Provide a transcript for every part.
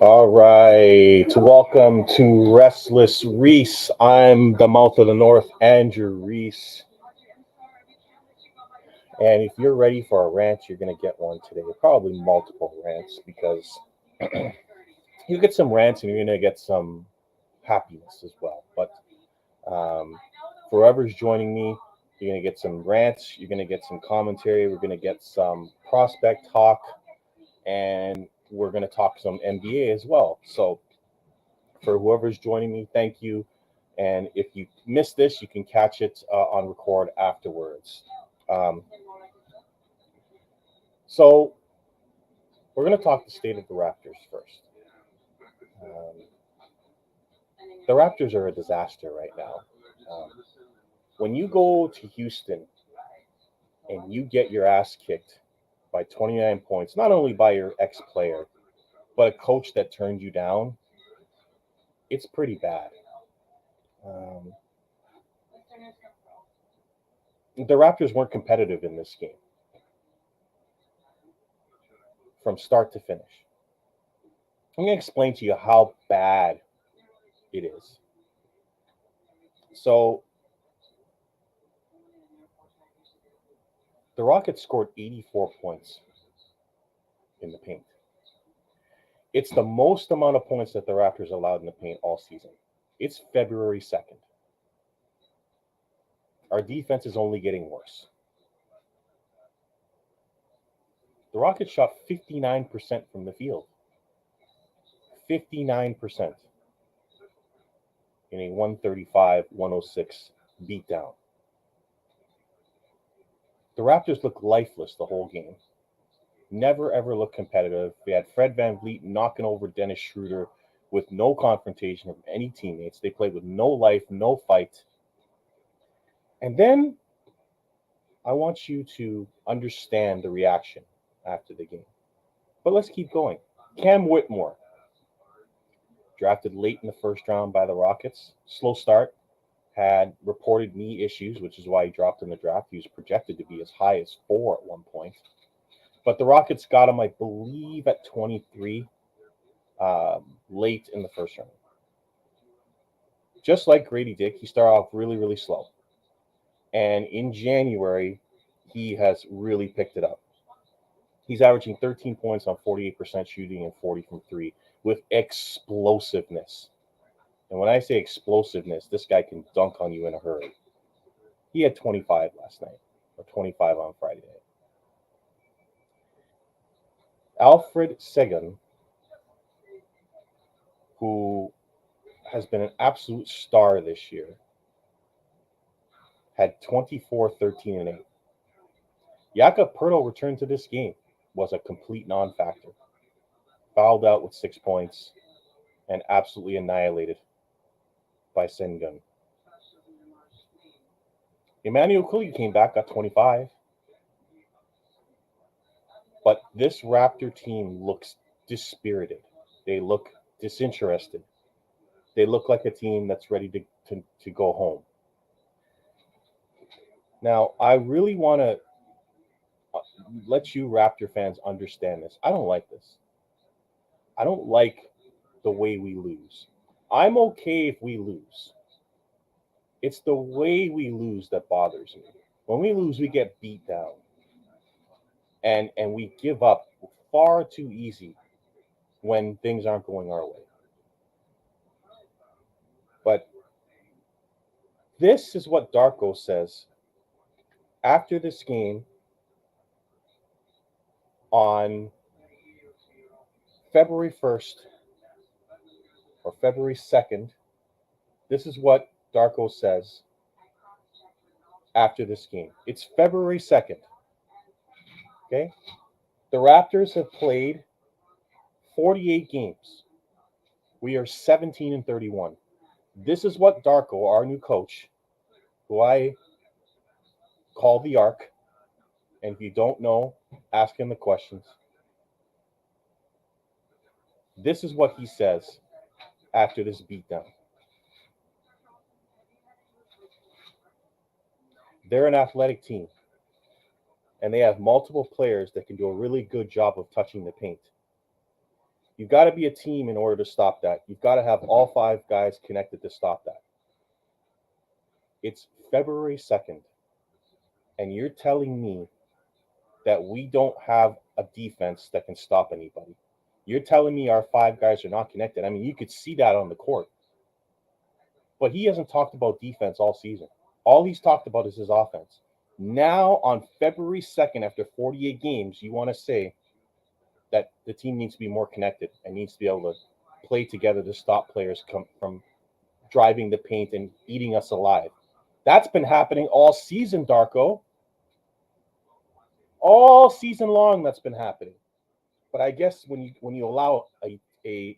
All right. Welcome to Restless Reece. I'm the mouth of the north, Andrew Reese. And if you're ready for a rant, you're going to get one today. Probably multiple rants because you get some rants and you're going to get some happiness as well. But for whoever's joining me, you're going to get some rants, you're going to get some commentary, we're going to get some prospect talk, and we're going to talk some NBA as well. So for whoever's joining me, thank you. And if you missed this, you can catch it on record afterwards. Um, so we're going to talk the state of the Raptors first. The Raptors are a disaster right now. Um, when you go to Houston and you get your ass kicked by 29 points, not only by your ex-player, but a coach that turned you down, it's pretty bad. The Raptors weren't competitive in this game from start to finish. I'm going to explain to you how bad it is. So, the Rockets scored 84 points in the paint. It's the most amount of points that the Raptors allowed in the paint all season. It's February 2nd. Our defense is only getting worse. The Rockets shot 59% from the field. 59% in a 135-106 beatdown. The Raptors looked lifeless the whole game. Never, ever looked competitive. They had Fred VanVleet knocking over Dennis Schroeder with no confrontation of any teammates. They played with no life, no fight. And then I want you to understand the reaction after the game. But let's keep going. Cam Whitmore, drafted late in the first round by the Rockets. Slow start. Had reported knee issues, which is why he dropped in the draft. He was projected to be as high as 4 at one point. But the Rockets got him, I believe, at 23 late in the first round. Just like Grady Dick, he started off really, really slow. And in January, he has really picked it up. He's averaging 13 points on 48% shooting and 40 from 3 with explosiveness. And when I say explosiveness, this guy can dunk on you in a hurry. He had 25 last night, or 25 on Friday night. Alfred Sengun, who has been an absolute star this year, had 24, 13, and 8. Jakob Poeltl returned to this game, was a complete non-factor. Fouled out with 6 points and absolutely annihilated by Sengun. Emmanuel Quickley came back, got 25. But this Raptor team looks dispirited. They look disinterested. They look like a team that's ready to go home. Now, I really want to let you Raptor fans understand this. I don't like this. I don't like the way we lose. I'm okay if we lose. It's the way we lose that bothers me. When we lose, we get beat down. And we give up far too easy when things aren't going our way. But this is what Darko says after this game on February 1st or February 2nd. This is what Darko says after this game. It's February 2nd. Okay? The Raptors have played 48 games. We are 17-31. This is what Darko, our new coach, who I call the Ark, and if you don't know, ask him the questions. This is what he says after this beatdown. They're an athletic team, and they have multiple players that can do a really good job of touching the paint. You've got to be a team in order to stop that. You've got to have all 5 guys connected to stop that. It's February 2nd, and you're telling me that we don't have a defense that can stop anybody. You're telling me our 5 guys are not connected. I mean, you could see that on the court. But he hasn't talked about defense all season. All he's talked about is his offense. Now, on February 2nd, after 48 games, you want to say that the team needs to be more connected and needs to be able to play together to stop players from driving the paint and eating us alive. That's been happening all season, Darko. All season long, that's been happening. But I guess when you allow a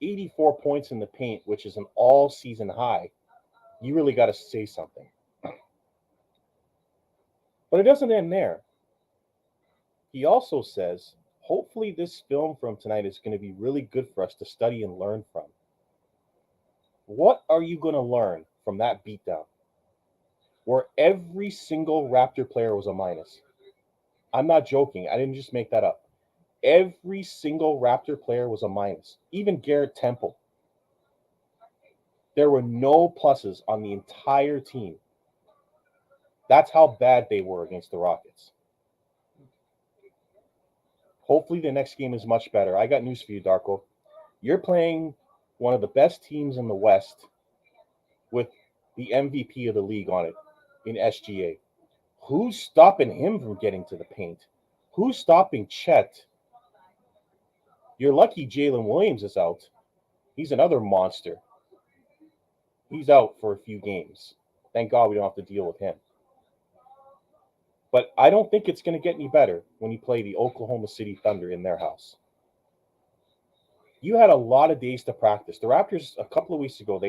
84 points in the paint, which is an all season high, you really got to say something. But it doesn't end there. He also says, hopefully this film from tonight is going to be really good for us to study and learn from. What are you going to learn from that beatdown where every single Raptor player was a minus? I'm not joking. I didn't just make that up. Every single Raptor player was a minus, even Garrett Temple. There were no pluses on the entire team. That's how bad they were against the Rockets. Hopefully the next game is much better. I got news for you, Darko. You're playing one of the best teams in the West with the MVP of the league on it in SGA. Who's stopping him from getting to the paint? Who's stopping Chet? You're lucky Jalen Williams is out. He's another monster. He's out for a few games. Thank God we don't have to deal with him. But I don't think it's going to get any better when you play the Oklahoma City Thunder in their house. You had a lot of days to practice. The Raptors, a couple of weeks ago,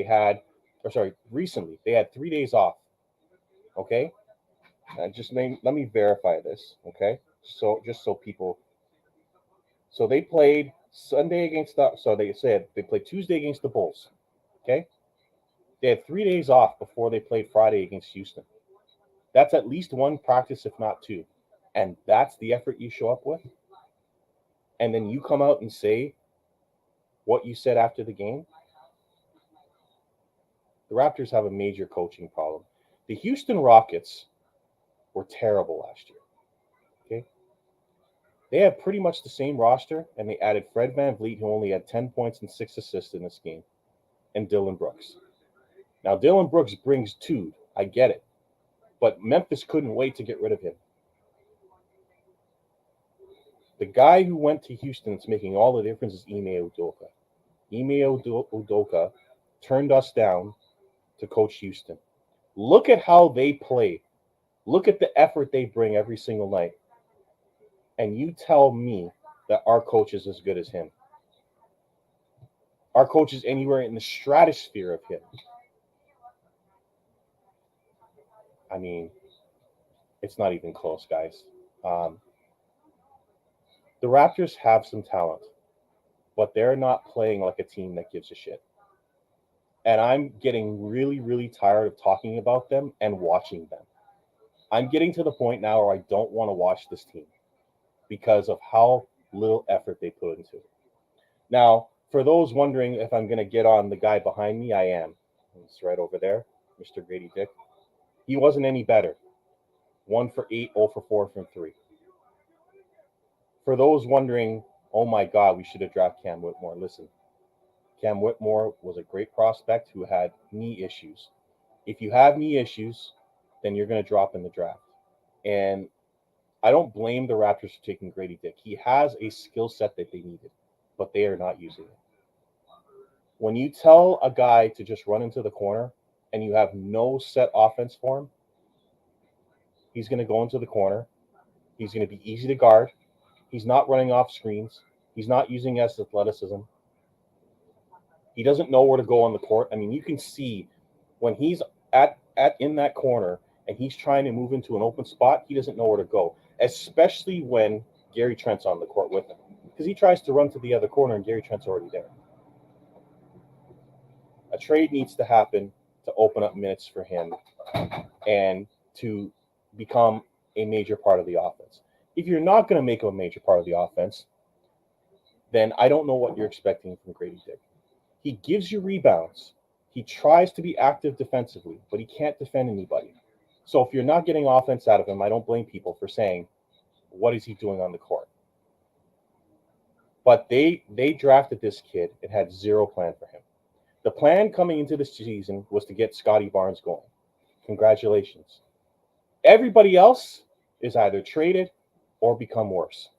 recently, they had 3 days off. Okay? Let me verify this, okay? So they played Sunday they played Tuesday against the Bulls, okay? They had 3 days off before they played Friday against Houston. That's at least one practice, if not 2. And that's the effort you show up with? And then you come out and say what you said after the game? The Raptors have a major coaching problem. The Houston Rockets were terrible last year. Okay? They have pretty much the same roster, and they added Fred VanVleet, who only had 10 points and 6 assists in this game, and Dillon Brooks. Now, Dillon Brooks brings 2. I get it. But Memphis couldn't wait to get rid of him. The guy who went to Houston that's making all the difference is Ime Udoka. Ime Udoka turned us down to coach Houston. Look at how they play. Look at the effort they bring every single night. And you tell me that our coach is as good as him. Our coach is anywhere in the stratosphere of him. I mean, it's not even close, guys. The Raptors have some talent, but they're not playing like a team that gives a shit. And I'm getting really, really tired of talking about them and watching them. I'm getting to the point now where I don't want to watch this team because of how little effort they put into it. Now, for those wondering if I'm going to get on the guy behind me, I am. It's right over there, Mr. Grady Dick. He wasn't any better. 1 for 8, 0 for 4 from 3. For those wondering, oh my God, we should have drafted Cam Whitmore. Listen, Cam Whitmore was a great prospect who had knee issues. If you have knee issues, then you're going to drop in the draft. And I don't blame the Raptors for taking Grady Dick. He has a skill set that they needed, but they are not using it. When you tell a guy to just run into the corner and you have no set offense for him, he's going to go into the corner. He's going to be easy to guard. He's not running off screens. He's not using his athleticism. He doesn't know where to go on the court. I mean, you can see when he's in that corner and he's trying to move into an open spot, he doesn't know where to go, especially when Gary Trent's on the court with him. Because he tries to run to the other corner and Gary Trent's already there. A trade needs to happen to open up minutes for him and to become a major part of the offense. If you're not going to make him a major part of the offense, then I don't know what you're expecting from Grady Dick. He gives you rebounds. He tries to be active defensively, but he can't defend anybody. So if you're not getting offense out of him, I don't blame people for saying, what is he doing on the court? But they drafted this kid and had zero plan for him. The plan coming into this season was to get Scotty Barnes going. Congratulations. Everybody else is either traded or become worse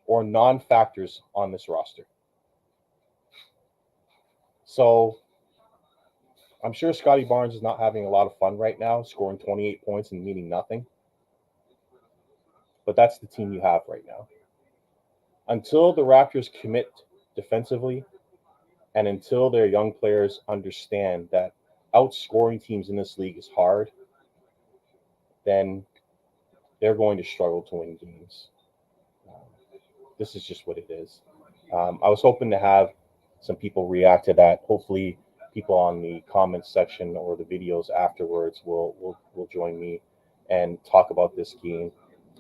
or non-factors on this roster. So I'm sure Scotty Barnes is not having a lot of fun right now, scoring 28 points and meaning nothing. But that's the team you have right now. Until the Raptors commit defensively and until their young players understand that outscoring teams in this league is hard, then they're going to struggle to win games. This is just what it is. I was hoping to have some people react to that. Hopefully, people on the comments section or the videos afterwards will join me and talk about this game.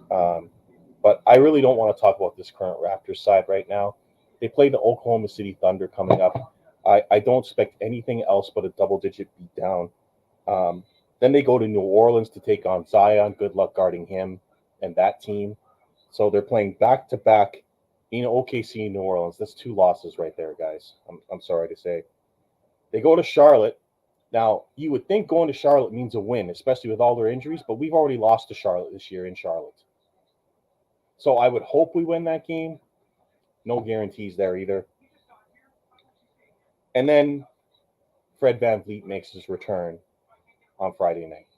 But I really don't want to talk about this current Raptors side right now. They play the Oklahoma City Thunder coming up. I don't expect anything else but a double-digit beatdown. Then they go to New Orleans to take on Zion. Good luck guarding him and that team. So they're playing back-to-back in OKC and New Orleans. That's 2 losses right there, guys. I'm sorry to say. They go to Charlotte. Now, you would think going to Charlotte means a win, especially with all their injuries, but we've already lost to Charlotte this year in Charlotte. So I would hope we win that game. No guarantees there either. And then Fred VanVleet makes his return on Friday night.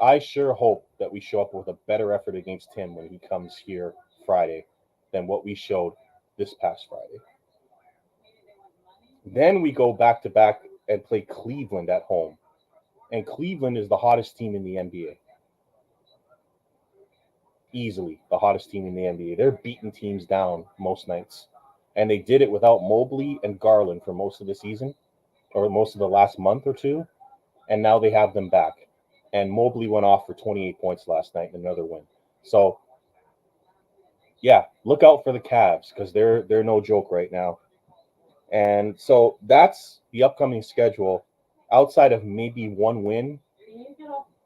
I sure hope that we show up with a better effort against him when he comes here Friday than what we showed this past Friday. Then we go back-to-back and play Cleveland at home. And Cleveland is the hottest team in the NBA. Easily the hottest team in the NBA. They're beating teams down most nights. And they did it without Mobley and Garland for most of the season, or most of the last month or two. And now they have them back. And Mobley went off for 28 points last night in another win. So, yeah, look out for the Cavs because they're no joke right now. And so that's the upcoming schedule. Outside of maybe one win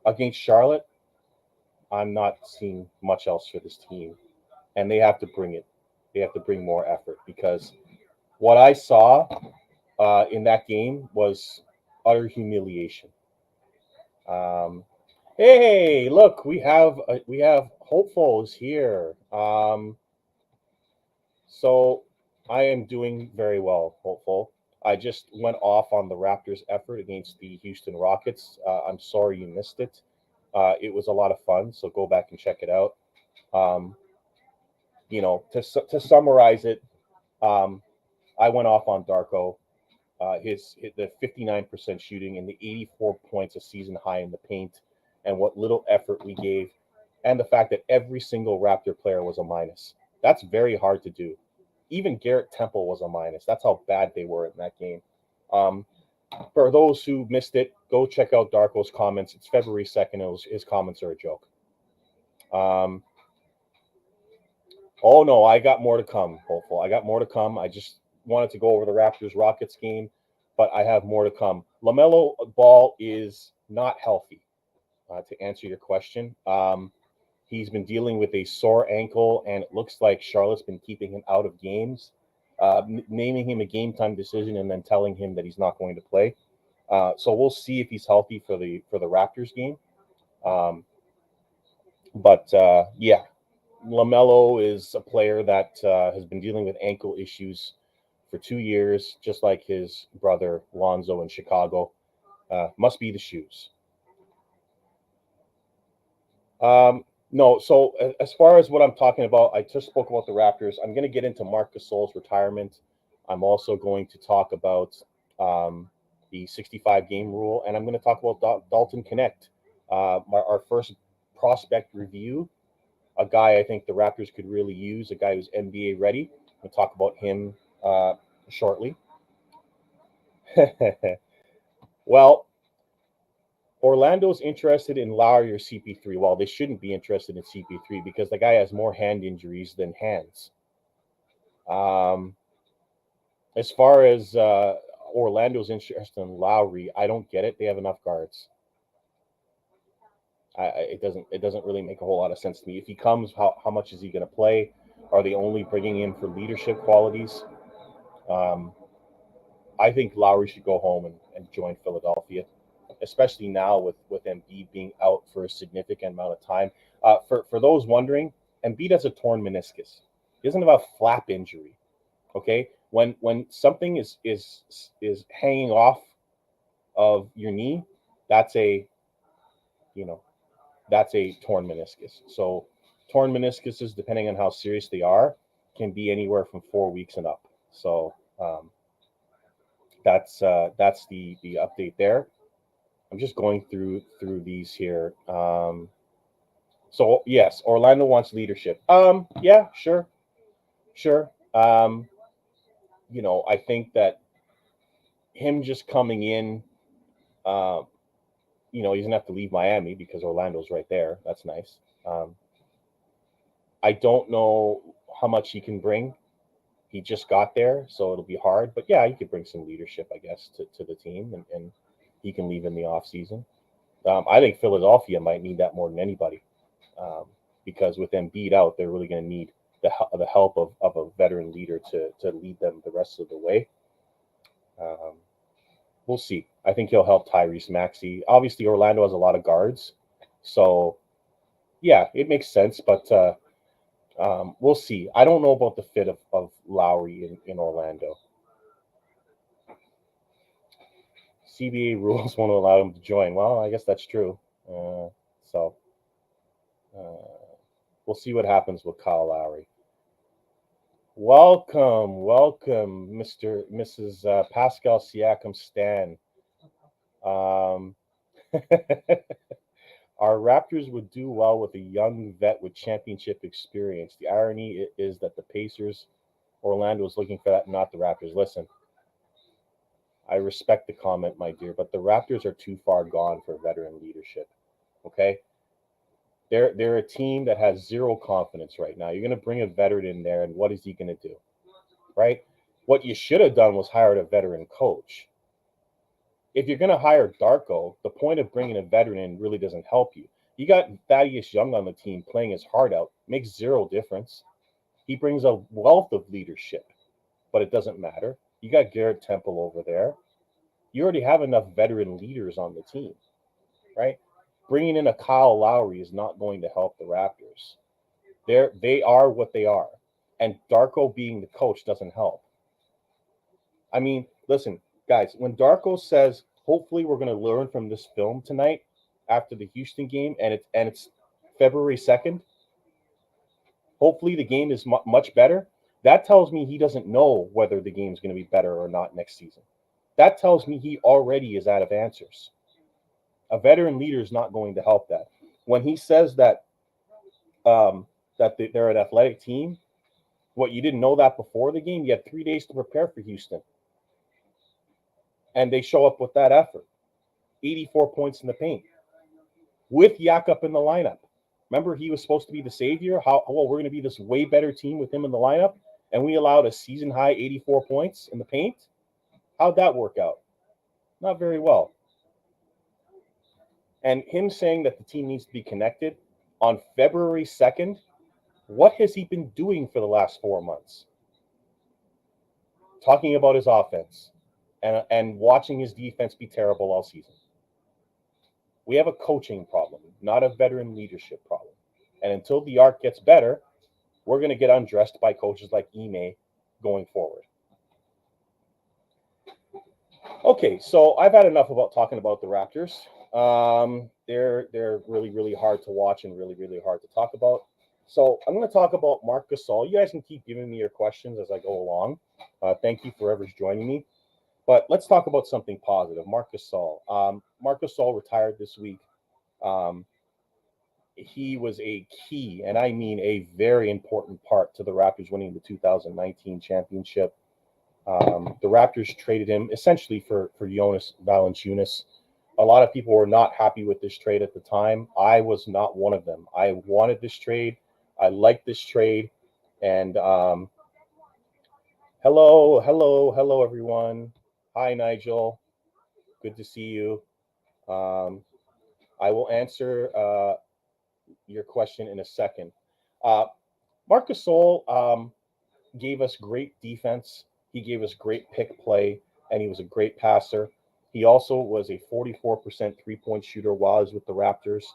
against Charlotte, I'm not seeing much else for this team. And they have to bring it. They have to bring more effort because what I saw in that game was utter humiliation. Hey, look, we have hopefuls here. So I am doing very well, hopeful. I just went off on the Raptors' effort against the Houston Rockets. I'm sorry you missed it. It was a lot of fun, so go back and check it out. To summarize it, I went off on Darko. The 59% shooting and the 84 points, a season high in the paint, and what little effort we gave, and the fact that every single Raptor player was a minus. That's very hard to do. Even Garrett Temple was a minus. That's how bad they were in that game. For those who missed it, go check out Darko's comments. It's February 2nd. His comments are a joke. Oh, no, I got more to come, hopeful. I got more to come. I just wanted to go over the Raptors-Rockets game, but I have more to come. LaMelo Ball is not healthy, to answer your question. He's been dealing with a sore ankle, and it looks like Charlotte's been keeping him out of games, naming him a game-time decision and then telling him that he's not going to play. So we'll see if he's healthy for the Raptors game. Yeah. LaMelo is a player that has been dealing with ankle issues for 2 years, just like his brother Lonzo in Chicago. Must be the shoes. No, so as far as what I'm talking about, I just spoke about the Raptors. I'm going to get into Marc Gasol's retirement. I'm also going to talk about the 65-game rule, and I'm going to talk about Dalton Knecht, our first prospect review. A guy I think the Raptors could really use, a guy who's NBA ready. We'll talk about him shortly. Well, Orlando's interested in Lowry or CP3. Well, they shouldn't be interested in CP3 because the guy has more hand injuries than hands. Um, as far as Orlando's interest in Lowry, I don't get it. They have enough guards. It doesn't really make a whole lot of sense to me. If he comes, how much is he going to play? Are they only bringing him for leadership qualities? Um, I think Lowry should go home and join Philadelphia, especially now with Embiid being out for a significant amount of time. For those wondering, Embiid has a torn meniscus. He doesn't have a flap injury. Okay, when something is hanging off of your knee, that's a you know that's a torn meniscus. So torn meniscuses, depending on how serious they are, can be anywhere from 4 weeks and up. So that's the update there. I'm just going through these here. So yes, Orlando wants leadership. Yeah, sure, sure. I think that him just coming in, uh, he doesn't have to leave Miami because Orlando's right there. That's nice. Um, I don't know how much he can bring. He just got there, so it'll be hard. But yeah, he could bring some leadership, I guess, to the team, and he can leave in the off season. I think Philadelphia might need that more than anybody, because with them beat out, they're really going to need the help of a veteran leader to lead them the rest of the way. Um, we'll see. I think he'll help Tyrese Maxey. Obviously, Orlando has a lot of guards, so yeah, it makes sense. But we'll see. I don't know about the fit of Lowry in Orlando. CBA rules won't allow him to join. Well, I guess that's true. So we'll see what happens with Kyle Lowry. Welcome, Mrs. Pascal Siakam Stan. Um, Our Raptors would do well with a young vet with championship experience. The irony is that the Pacers, Orlando is looking for that, not the Raptors. Listen, I respect the comment, my dear, but the Raptors are too far gone for veteran leadership. Okay, they're a team that has zero confidence right now. You're going to bring a veteran in there, and what is he going to do? Right? What you should have done was hired a veteran coach. If you're going to hire Darko, the point of bringing a veteran in really doesn't help you. You got Thaddeus Young on the team playing his heart out, makes zero difference. He brings a wealth of leadership, but it doesn't matter. You got Garrett Temple over there. You already have enough veteran leaders on the team, right? Bringing in a Kyle Lowry is not going to help the Raptors. They are what they are, and Darko being the coach doesn't help. I mean, listen, guys, when Darko says, "Hopefully, we're going to learn from this film tonight after the Houston game," and it's February 2nd. Hopefully, the game is much better. That tells me he doesn't know whether the game is going to be better or not next season. That tells me he already is out of answers. A veteran leader is not going to help that. When he says um, that they're an athletic team, what, you didn't know that before the game? You had 3 days to prepare for Houston, and they show up with that effort. 84 points in the paint with Yak up in the lineup. Remember, he was supposed to be the savior. We're going to be this way better team with him in the lineup, and we allowed a season high 84 points in the paint. How'd that work out? Not very well. And him saying that the team needs to be connected on February 2nd, what has he been doing for the last 4 months? Talking about his offense and watching his defense be terrible all season. We have a coaching problem, not a veteran leadership problem. And until the arc gets better, we're going to get undressed by coaches like Ime going forward. Okay, so I've had enough about talking about the Raptors. They're really, really hard to watch and really, really hard to talk about. So I'm going to talk about Marc Gasol. You guys can keep giving me your questions as I go along. Thank you for whoever's joining me. But let's talk about something positive. Marc Gasol. Marc Gasol retired this week. He was a key, and I mean a very important part to the Raptors winning the 2019 championship. The Raptors traded him essentially for Jonas Valanciunas. A lot of people were not happy with this trade at the time. I was not one of them. I wanted this trade. I liked this trade, and Hello, everyone. Hi, Nigel. Good to see you. Um, I will answer your question in a second. Uh, Marc Gasol gave us great defense. He gave us great pick play, and he was a great passer. He also was a 44% three-point shooter while he was with the Raptors.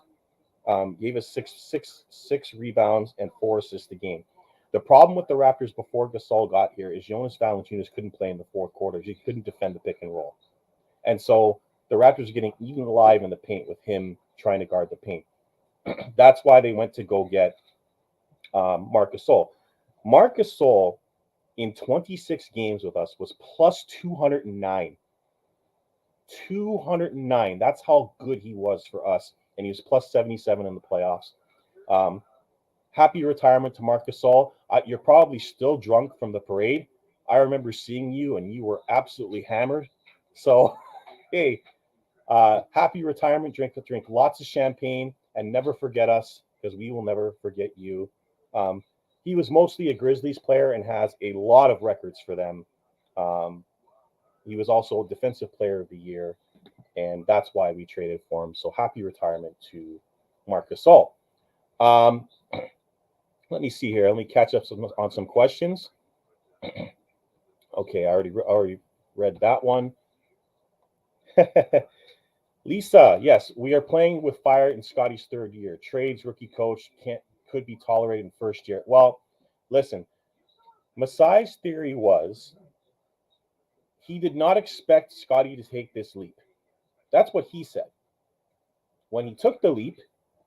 Gave us six rebounds and 4 assists a game. The problem with the Raptors before Gasol got here is Jonas Valanciunas couldn't play in the fourth quarter. He couldn't defend the pick and roll. And so the Raptors are getting eaten alive in the paint with him trying to guard the paint. That's why they went to go get Marc Gasol. Marc Gasol in 26 games with us was plus 209. 209. That's how good he was for us. And he was plus 77 in the playoffs. Um, Happy retirement to Marc Gasol. You're probably still drunk from the parade. I remember seeing you, and you were absolutely hammered. So, hey, happy retirement. Drink lots of champagne, and never forget us because we will never forget you. Um, he was mostly a Grizzlies player and has a lot of records for them. Um, he was also Defensive Player of the Year, and that's why we traded for him. So, happy retirement to Marc Gasol. Um, Let me see here. Let me catch up on some questions. Okay, I already read that one. Lisa, yes, we are playing with fire in Scotty's third year. Trades, rookie coach could be tolerated in first year. Well, listen, Masai's theory was he did not expect Scotty to take this leap. That's what he said. When he took the leap,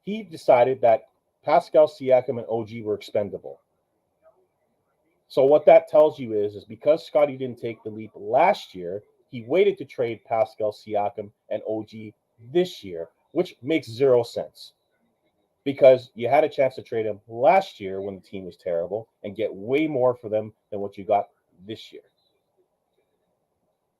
he decided that Pascal Siakam and OG were expendable. So what that tells you is because Scotty didn't take the leap last year, he waited to trade Pascal Siakam and OG this year, which makes zero sense. Because you had a chance to trade him last year when the team was terrible and get way more for them than what you got this year.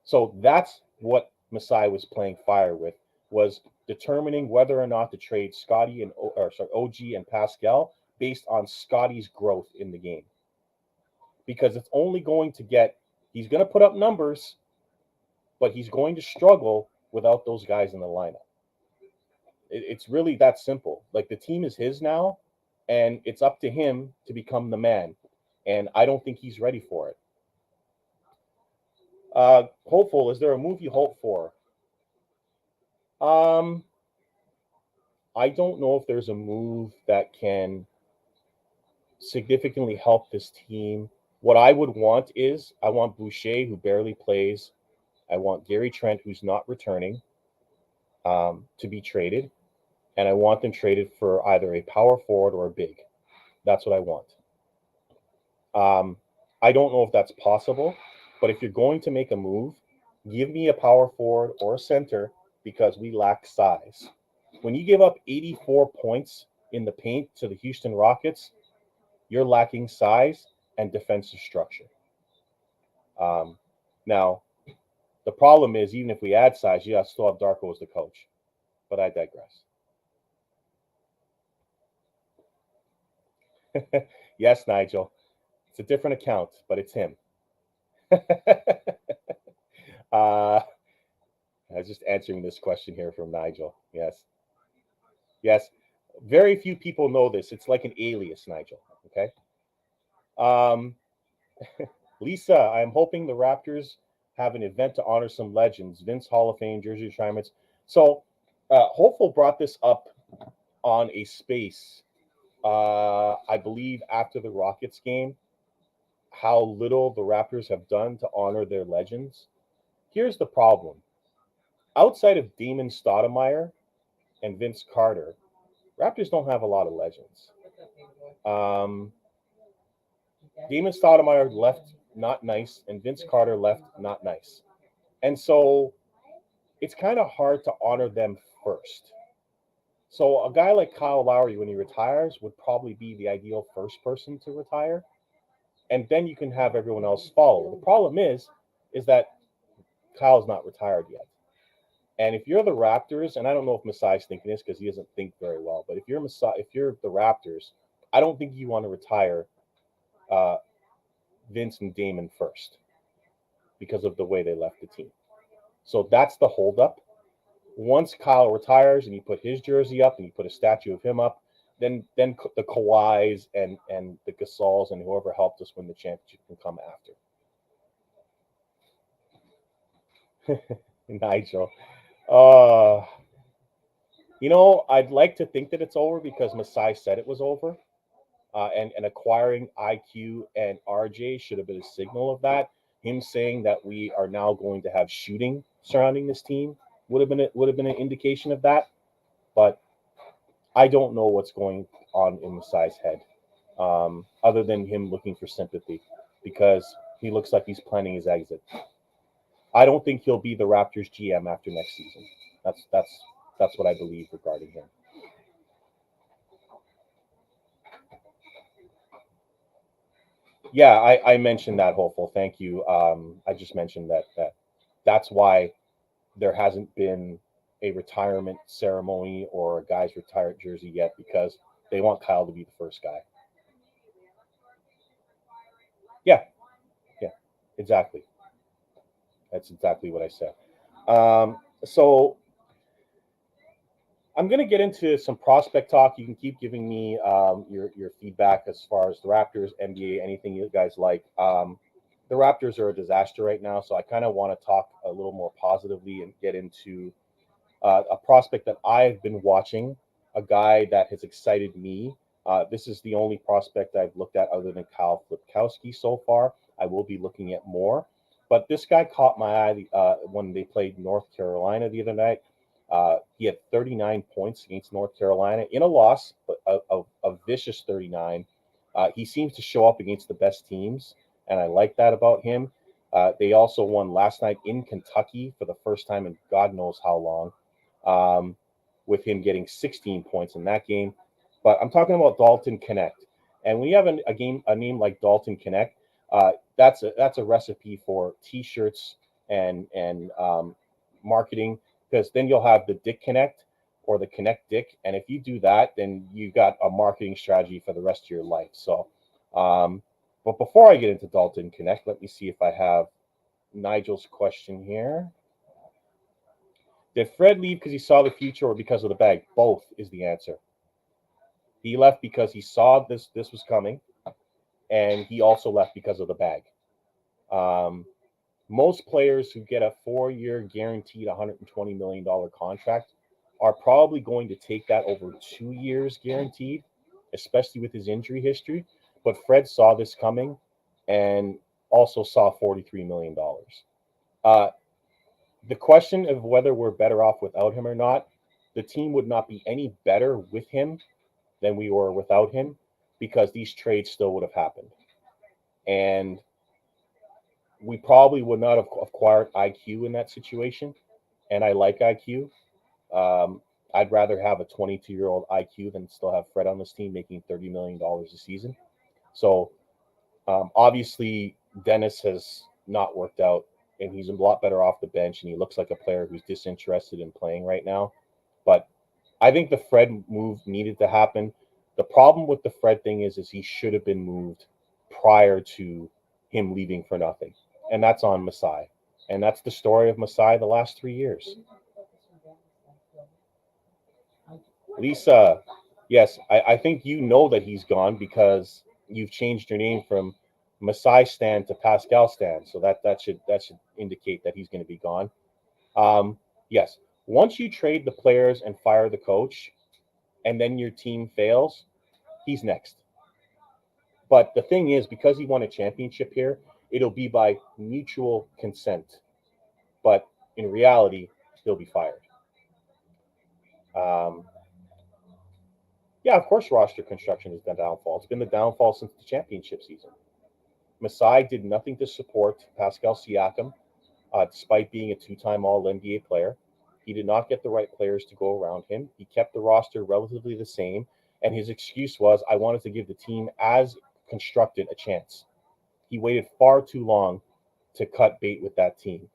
So that's what Masai was playing fire with, was determining whether or not to trade OG and Pascal based on Scotty's growth in the game. Because it's only going to he's going to put up numbers, but he's going to struggle without those guys in the lineup. It's really that simple. Like the team is his now, and it's up to him to become the man. And I don't think he's ready for it. Hopeful, is there a move you hope for? I don't know if there's a move that can significantly help this team. What I would want is I want Boucher, who barely plays. I want Gary Trent, who's not returning, to be traded. And I want them traded for either a power forward or a big. That's what I want. I don't know if that's possible, but if you're going to make a move, give me a power forward or a center because we lack size. When you give up 84 points in the paint to the Houston Rockets, you're lacking size and defensive structure. Now, the problem is, even if we add size, you still have Darko as the coach. But I digress. Yes, Nigel. It's a different account, but it's him. I was just answering this question here from Nigel. Yes. Yes. Very few people know this. It's like an alias, Nigel. Okay. Um, Lisa, I'm hoping the Raptors have an event to honor some legends, Vince Hall of Fame, jersey retirements. So, Hopeful brought this up on a space, I believe, after the Rockets game, how little the Raptors have done to honor their legends. Here's the problem. Outside of Damon Stoudemire and Vince Carter, Raptors don't have a lot of legends. Um, Damon Stoudemire left not nice, and Vince Carter left not nice. And so it's kind of hard to honor them first. So a guy like Kyle Lowry, when he retires, would probably be the ideal first person to retire. And then you can have everyone else follow. The problem is that Kyle's not retired yet. And if you're the Raptors, and I don't know if Masai's thinking this because he doesn't think very well, but if you're the Raptors, I don't think you want to retire Vince and Damon first because of the way they left the team. So that's the holdup. Once Kyle retires and you put his jersey up and you put a statue of him up, then the Kawhis and the Gasols and whoever helped us win the championship can come after. Nigel. I'd like to think that it's over because Masai said it was over. And acquiring IQ and RJ should have been a signal of that. Him saying that we are now going to have shooting surrounding this team would have been an indication of that. But I don't know what's going on in Masai's head, other than him looking for sympathy, because he looks like he's planning his exit. I don't think he'll be the Raptors GM after next season. That's what I believe regarding him. Yeah, I mentioned that, Hopeful. Thank you. I just mentioned that's why there hasn't been a retirement ceremony or a guy's retired jersey yet, because they want Kyle to be the first guy. Yeah, yeah, exactly. That's exactly what I said. So I'm going to get into some prospect talk. You can keep giving me your feedback as far as the Raptors, NBA, anything you guys like. The Raptors are a disaster right now, so I kind of want to talk a little more positively and get into a prospect that I've been watching, a guy that has excited me. This is the only prospect I've looked at other than Kyle Flipkowski so far. I will be looking at more. But this guy caught my eye when they played North Carolina the other night. He had 39 points against North Carolina in a loss, but a vicious 39. He seems to show up against the best teams, and I like that about him. They also won last night in Kentucky for the first time in God knows how long, with him getting 16 points in that game. But I'm talking about Dalton Knecht. And when you have a name like Dalton Knecht, that's a recipe for T-shirts and marketing, because then you'll have the Dick Connect or the Connect Dick, and if you do that, then you got a marketing strategy for the rest of your life. So, but before I get into Dalton Knecht, let me see if I have Nigel's question here. Did Fred leave because he saw the future or because of the bag? Both is the answer. He left because he saw this was coming, and he also left because of the bag. Most players who get a 4-year guaranteed $120 million contract are probably going to take that over 2 years guaranteed, especially with his injury history. But Fred saw this coming and also saw $43 million. The question of whether we're better off without him or not, the team would not be any better with him than we were without him, because these trades still would have happened. And we probably would not have acquired IQ in that situation. And I like IQ. I'd rather have a 22-year-old IQ than still have Fred on this team making $30 million a season. So obviously, Dennis has not worked out, and he's a lot better off the bench, and he looks like a player who's disinterested in playing right now. But I think the Fred move needed to happen. The problem with the Fred thing is he should have been moved prior to him leaving for nothing. And that's on Masai. And that's the story of Masai the last 3 years. Lisa, yes, I think you know that he's gone because you've changed your name from Masai Stan to Pascal Stan. So that should indicate that he's going to be gone. Yes, once you trade the players and fire the coach, and then your team fails, he's next. But the thing is, because he won a championship here, it'll be by mutual consent. But in reality, he'll be fired. Yeah, of course, roster construction has been downfall. It's been the downfall since the championship season. Masai did nothing to support Pascal Siakam, despite being a two-time All-NBA player. He did not get the right players to go around him. He kept the roster relatively the same, and his excuse was, I wanted to give the team as constructed a chance. He waited far too long to cut bait with that team.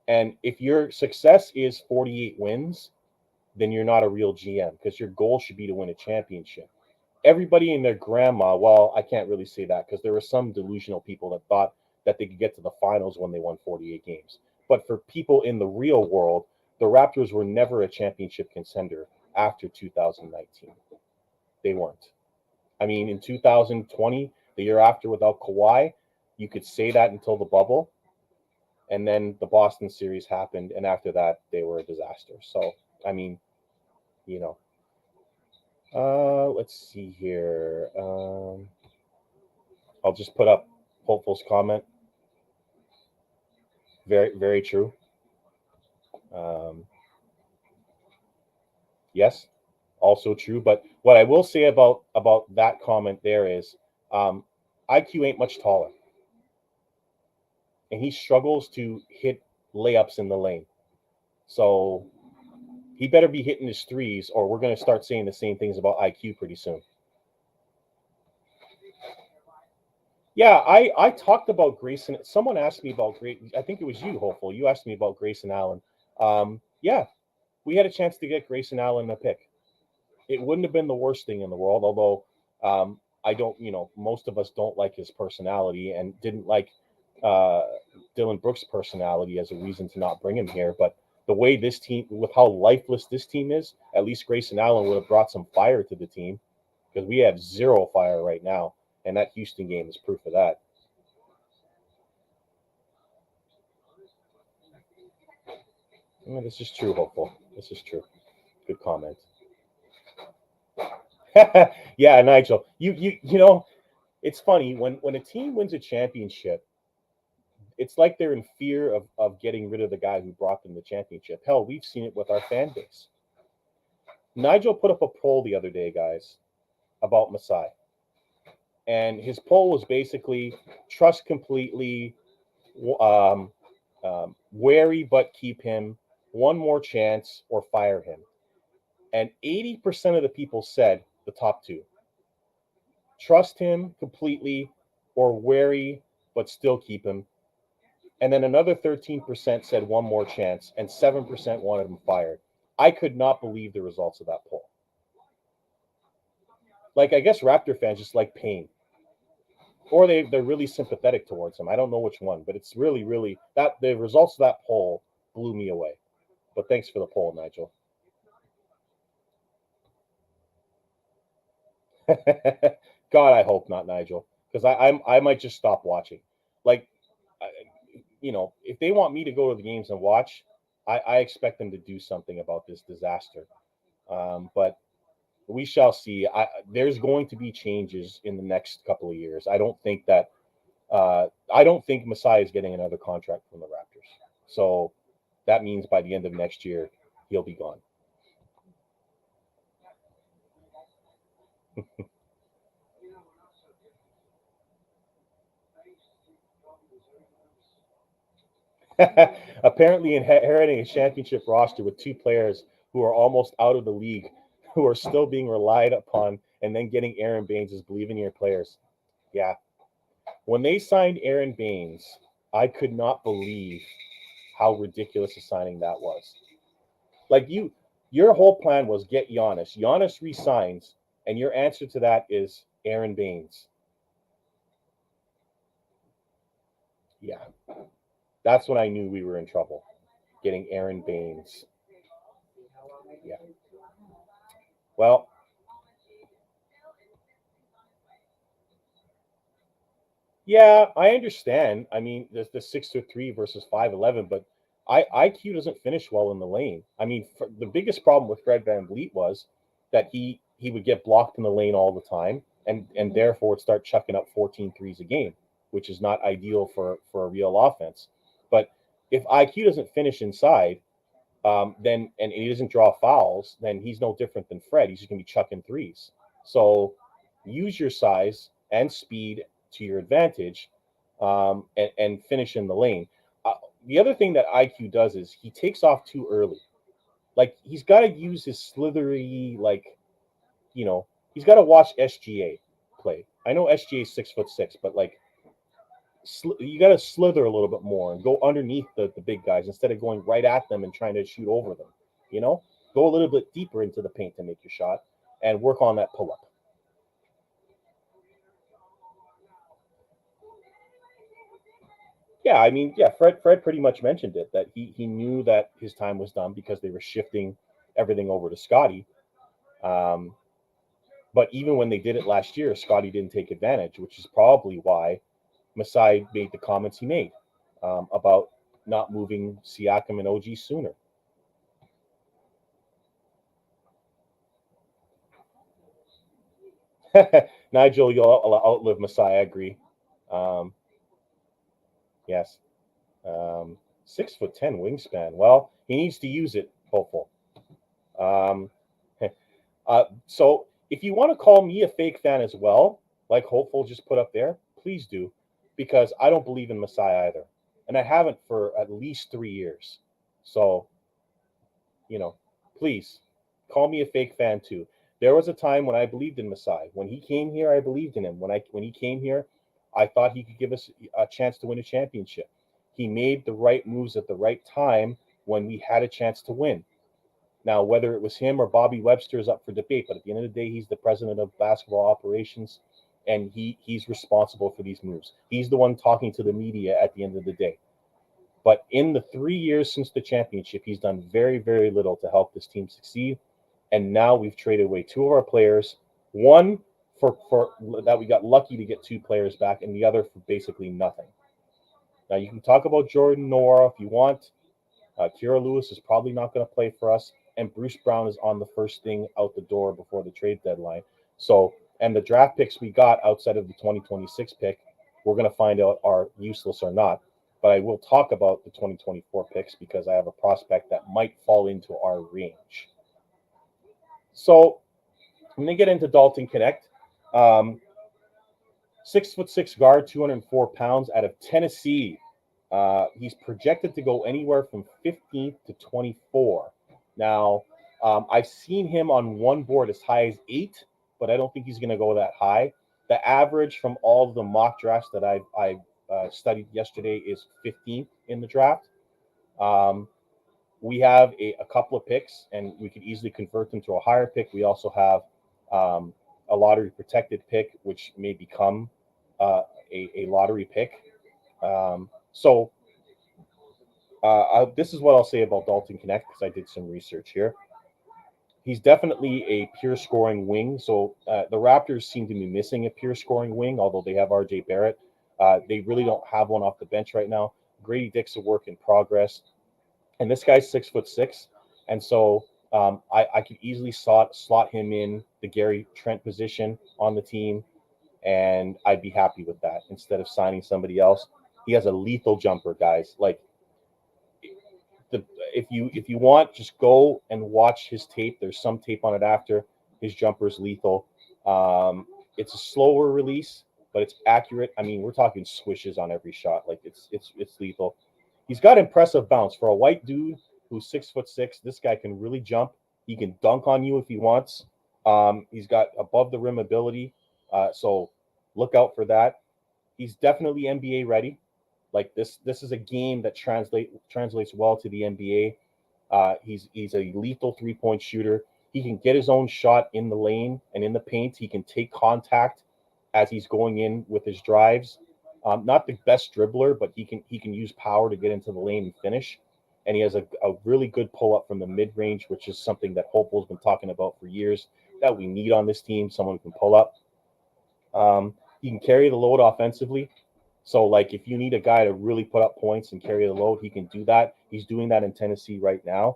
And if your success is 48 wins, then you're not a real GM, because your goal should be to win a championship. everybody and their grandma, well, I can't really say that because there were some delusional people that thought that they could get to the finals when they won 48 games. But for people in the real world, the Raptors were never a championship contender after 2019. They weren't. I mean, in 2020, the year after without Kawhi, you could say that until the bubble. And then the Boston series happened. And after that, they were a disaster. So, I mean, you know, let's see here. I'll just put up Hopeful's comment. Very, very true. Um, yes, also true. But what I will say about that comment there is, um, IQ ain't much taller, and he struggles to hit layups in the lane. So he better be hitting his threes, or we're going to start saying the same things about IQ pretty soon. Yeah, I talked about Grayson. Someone asked me about I think it was you, Hopeful. You asked me about Grayson Allen. Yeah, we had a chance to get Grayson Allen a pick. It wouldn't have been the worst thing in the world, although I don't, most of us don't like his personality and didn't like uh, Dylan Brooks' personality as a reason to not bring him here. But the way this team, with how lifeless this team is, at least Grayson Allen would have brought some fire to the team because we have zero fire right now. And that Houston game is proof of that. This is true, Hopeful. This is true. Good comment. Yeah, Nigel. It's funny when a team wins a championship, it's like they're in fear of getting rid of the guy who brought them the championship. Hell, we've seen it with our fan base. Nigel put up a poll the other day, guys, about Masai. And his poll was basically trust completely, um, wary but keep him, one more chance or fire him. And 80% of the people said the top two. Trust him completely or wary but still keep him. And then another 13% said one more chance, and 7% wanted him fired. I could not believe the results of that poll. Like, I guess Raptor fans just like pain, or they're really sympathetic towards him. I don't know which one, but it's really, really that the results of that poll blew me away. But thanks for the poll, Nigel. God, I hope not, Nigel, because I might just stop watching. Like, if they want me to go to the games and watch, I expect them to do something about this disaster. But we shall see. There's going to be changes in the next couple of years. I don't think Masai is getting another contract from the Raptors. So that means by the end of next year, he'll be gone. Apparently, inheriting a championship roster with two players who are almost out of the league, who are still being relied upon, and then getting Aaron Baines is believing in your players. Yeah. When they signed Aaron Baines, I could not believe how ridiculous a signing that was. Like your whole plan was get Giannis. Giannis resigns, and your answer to that is Aaron Baines. Yeah, that's when I knew we were in trouble. Getting Aaron Baines. Yeah. Well, yeah, I understand. I mean, the 6'3" versus 5'11", but IQ doesn't finish well in the lane. I mean, the biggest problem with Fred VanVleet was that he would get blocked in the lane all the time, and therefore would start chucking up 14 threes a game, which is not ideal for a real offense. But if IQ doesn't finish inside, then and he doesn't draw fouls, then he's no different than Fred. He's just gonna be chucking threes. So use your size and speed to your advantage, and finish in the lane. The other thing that IQ does is he takes off too early. Like he's got to use his slithery, you know, he's got to watch SGA play. I know SGA is 6'6", but like you got to slither a little bit more and go underneath the big guys instead of going right at them and trying to shoot over them. You know, go a little bit deeper into the paint to make your shot and work on that pull up. Yeah, I mean, yeah, Fred pretty much mentioned it that he knew that his time was done because they were shifting everything over to Scotty. Um, but even when they did it last year, Scotty didn't take advantage, which is probably why Masai made the comments he made about not moving Siakam and OG sooner. Nigel, you'll outlive Masai. I agree. Um, yes. 6'10" wingspan. Well, he needs to use it, hopeful. Um, so if you want to call me a fake fan as well, like Hopeful just put up there, please do, because I don't believe in Masai either, and I haven't for at least 3 years. So please call me a fake fan too. There was a time when I believed in Masai. When he came here, I believed in him. When he came here, I thought he could give us a chance to win a championship. He made the right moves at the right time when we had a chance to win. Now, whether it was him or Bobby Webster is up for debate, but at the end of the day, he's the president of basketball operations, and he's responsible for these moves. He's the one talking to the media at the end of the day. But in the 3 years since the championship, he's done very, very little to help this team succeed. And now we've traded away two of our players, one for that we got lucky to get two players back, and the other for basically nothing. Now you can talk about Jordan Noah if you want. Kira Lewis is probably not going to play for us, and Bruce Brown is on the first thing out the door before the trade deadline. So, and the draft picks we got outside of the 2026 pick, we're going to find out are useless or not. But I will talk about the 2024 picks because I have a prospect that might fall into our range. So I'm going to get into Dalton Knecht. 6'6" guard, 204 pounds, out of Tennessee. He's projected to go anywhere from 15th to 24. Now, I've seen him on one board as high as 8, but I don't think he's going to go that high. The average from all of the mock drafts that I studied yesterday is 15th in the draft. Um, we have a couple of picks, and we could easily convert them to a higher pick. We also have a lottery protected pick, which may become a lottery pick. So this is what I'll say about Dalton Knecht because I did some research here. He's definitely a pure scoring wing. So the Raptors seem to be missing a pure scoring wing, although they have RJ Barrett. They really don't have one off the bench right now. Grady Dick's a work in progress. And this guy's 6'6", and so I could easily slot him in the Gary Trent position on the team, and I'd be happy with that instead of signing somebody else. He has a lethal jumper, guys. Like if you want, just go and watch his tape. There's some tape on it after. His jumper is lethal. It's a slower release, but it's accurate. I mean, we're talking swishes on every shot. Like it's lethal. He's got impressive bounce for a white dude who's 6'6". This guy can really jump. He can dunk on you if he wants. He's got above the rim ability, so look out for that. He's definitely NBA ready. Like this is a game that translates well to the NBA. He's a lethal 3-point shooter. He can get his own shot in the lane and in the paint. He can take contact as he's going in with his drives. Not the best dribbler, but he can use power to get into the lane and finish. And he has a really good pull up from the mid range, which is something that Hopeful's been talking about for years that we need on this team. Someone who can pull up. He can carry the load offensively. So, like, if you need a guy to really put up points and carry the load, he can do that. He's doing that in Tennessee right now.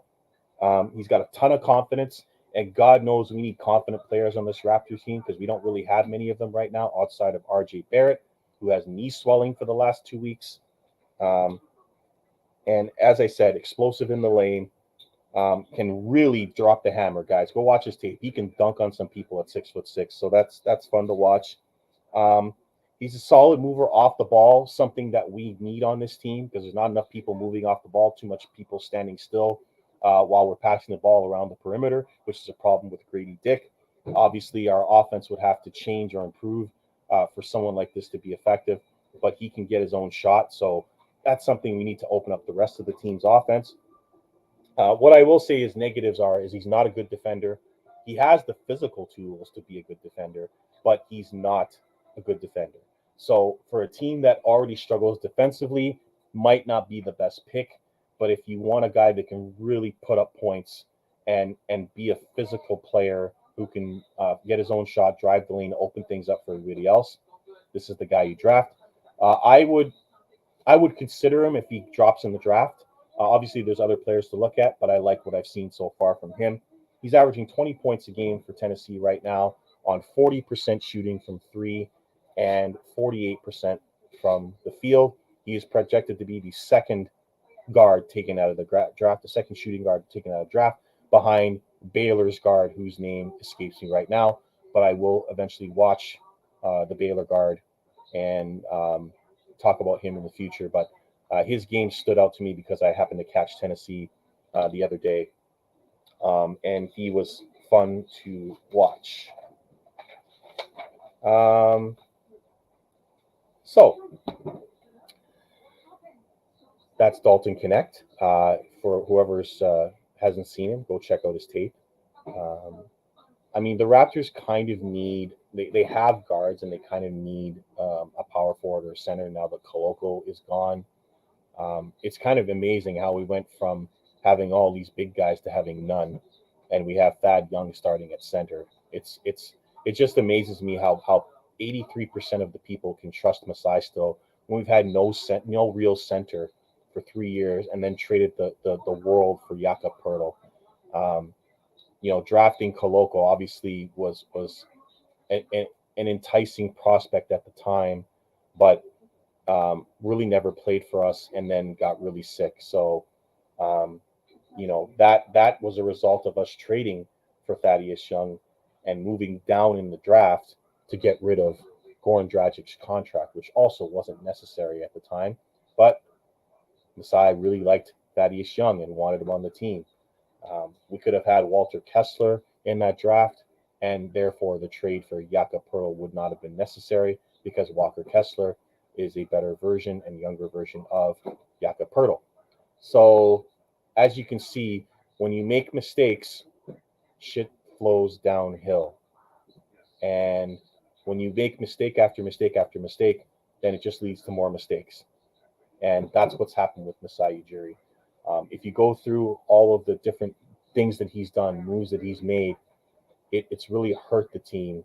He's got a ton of confidence, and God knows we need confident players on this Raptors team because we don't really have many of them right now outside of RJ Barrett, who has knee swelling for the last 2 weeks. And as I said, explosive in the lane, can really drop the hammer, guys. Go watch his tape. He can dunk on some people at 6'6", so that's fun to watch. He's a solid mover off the ball, something that we need on this team because there's not enough people moving off the ball, too much people standing still while we're passing the ball around the perimeter, which is a problem with Grady Dick. Obviously, our offense would have to change or improve for someone like this to be effective, but he can get his own shot. So that's something we need to open up the rest of the team's offense. What I will say is negatives is he's not a good defender. He has the physical tools to be a good defender, but he's not a good defender. So for a team that already struggles defensively, might not be the best pick, but if you want a guy that can really put up points and be a physical player who can get his own shot, drive the lane, open things up for everybody else, this is the guy you draft. I would consider him if he drops in the draft. Obviously, there's other players to look at, but I like what I've seen so far from him. He's averaging 20 points a game for Tennessee right now on 40% shooting from three and 48% from the field. He is projected to be the second guard taken out of the draft, the second shooting guard taken out of the draft, behind Baylor's guard, whose name escapes me right now. But I will eventually watch the Baylor guard and talk about him in the future. But his game stood out to me because I happened to catch Tennessee the other day, and he was fun to watch. So that's Dalton Knecht. For whoever's hasn't seen him, go check out his tape. I mean, the Raptors kind of need, they have guards and they kind of need a power forward or center now that Koloko is gone. It's kind of amazing how we went from having all these big guys to having none, and we have Thad Young starting at center. It just amazes me how 83% of the people can trust Masai still when we've had no real center for 3 years and then traded the world for Jakob Poeltl. Drafting Koloko obviously was an enticing prospect at the time, but really never played for us and then got really sick. So, that was a result of us trading for Thaddeus Young and moving down in the draft to get rid of Goran Dragic's contract, which also wasn't necessary at the time. But Masai really liked Thaddeus Young and wanted him on the team. We could have had Walter Kessler in that draft, and therefore the trade for Jakob Poeltl would not have been necessary because Walker Kessler is a better version and younger version of Jakob Poeltl. So, as you can see, when you make mistakes, shit flows downhill. And when you make mistake after mistake after mistake, then it just leads to more mistakes. And that's what's happened with Masai Ujiri. If you go through all of the different things that he's done, moves that he's made, it's really hurt the team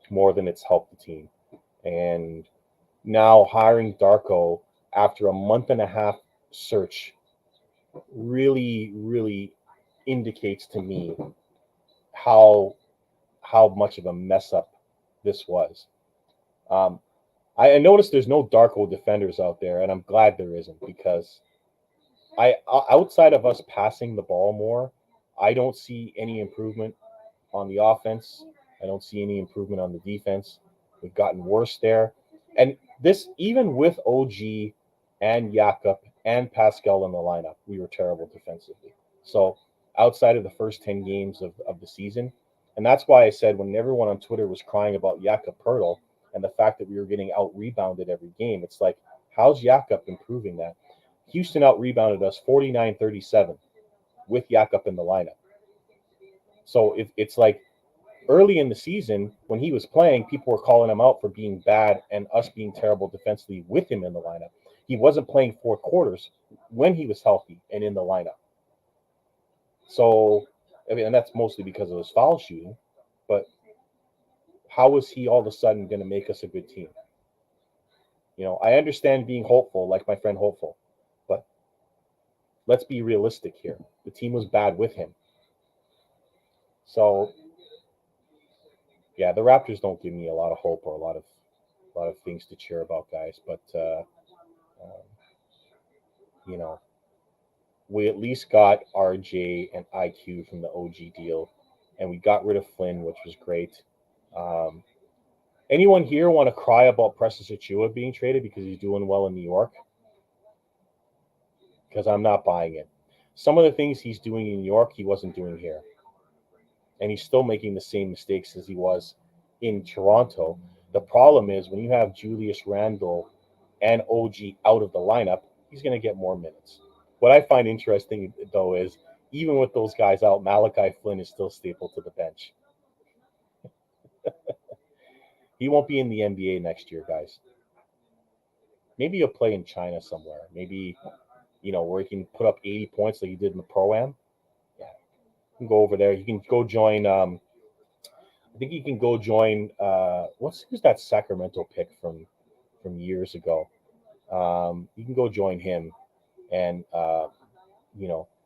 more than it's helped the team. And now hiring Darko after a month and a half search really, really indicates to me how much of a mess up this was. I noticed there's no Darko defenders out there, and I'm glad there isn't because outside of us passing the ball more, I don't see any improvement on the offense. I don't see any improvement on the defense. We've gotten worse there. And this, even with OG and Jakob and Pascal in the lineup, we were terrible defensively. So outside of the first 10 games of the season, and that's why I said when everyone on Twitter was crying about Jakob Poeltl and the fact that we were getting out-rebounded every game, it's like, how's Jakob improving that? Houston out-rebounded us 49-37 with Jakob in the lineup. So it's like early in the season when he was playing, people were calling him out for being bad and us being terrible defensively with him in the lineup. He wasn't playing fourth quarters when he was healthy and in the lineup. So, I mean, and that's mostly because of his foul shooting. But how is he all of a sudden going to make us a good team? I understand being hopeful, like my friend Hopeful, but let's be realistic here. The team was bad with him. So, yeah, the Raptors don't give me a lot of hope or a lot of things to cheer about, guys. But we at least got RJ and IQ from the OG deal, and we got rid of Flynn, which was great. Anyone here want to cry about Precious Achiuwa being traded because he's doing well in New York? Because I'm not buying it. Some of the things he's doing in New York, he wasn't doing here. And he's still making the same mistakes as he was in Toronto. The problem is when you have Julius Randle and OG out of the lineup, he's going to get more minutes. What I find interesting, though, is even with those guys out, Malachi Flynn is still stapled to the bench. He won't be in the NBA next year, guys. maybe you'll play in China somewhere. Maybe, where he can put up 80 points like he did in the Pro-Am. Yeah, you can go over there. You can go join. I think you can go join. Who's that Sacramento pick from years ago? You can go join him, and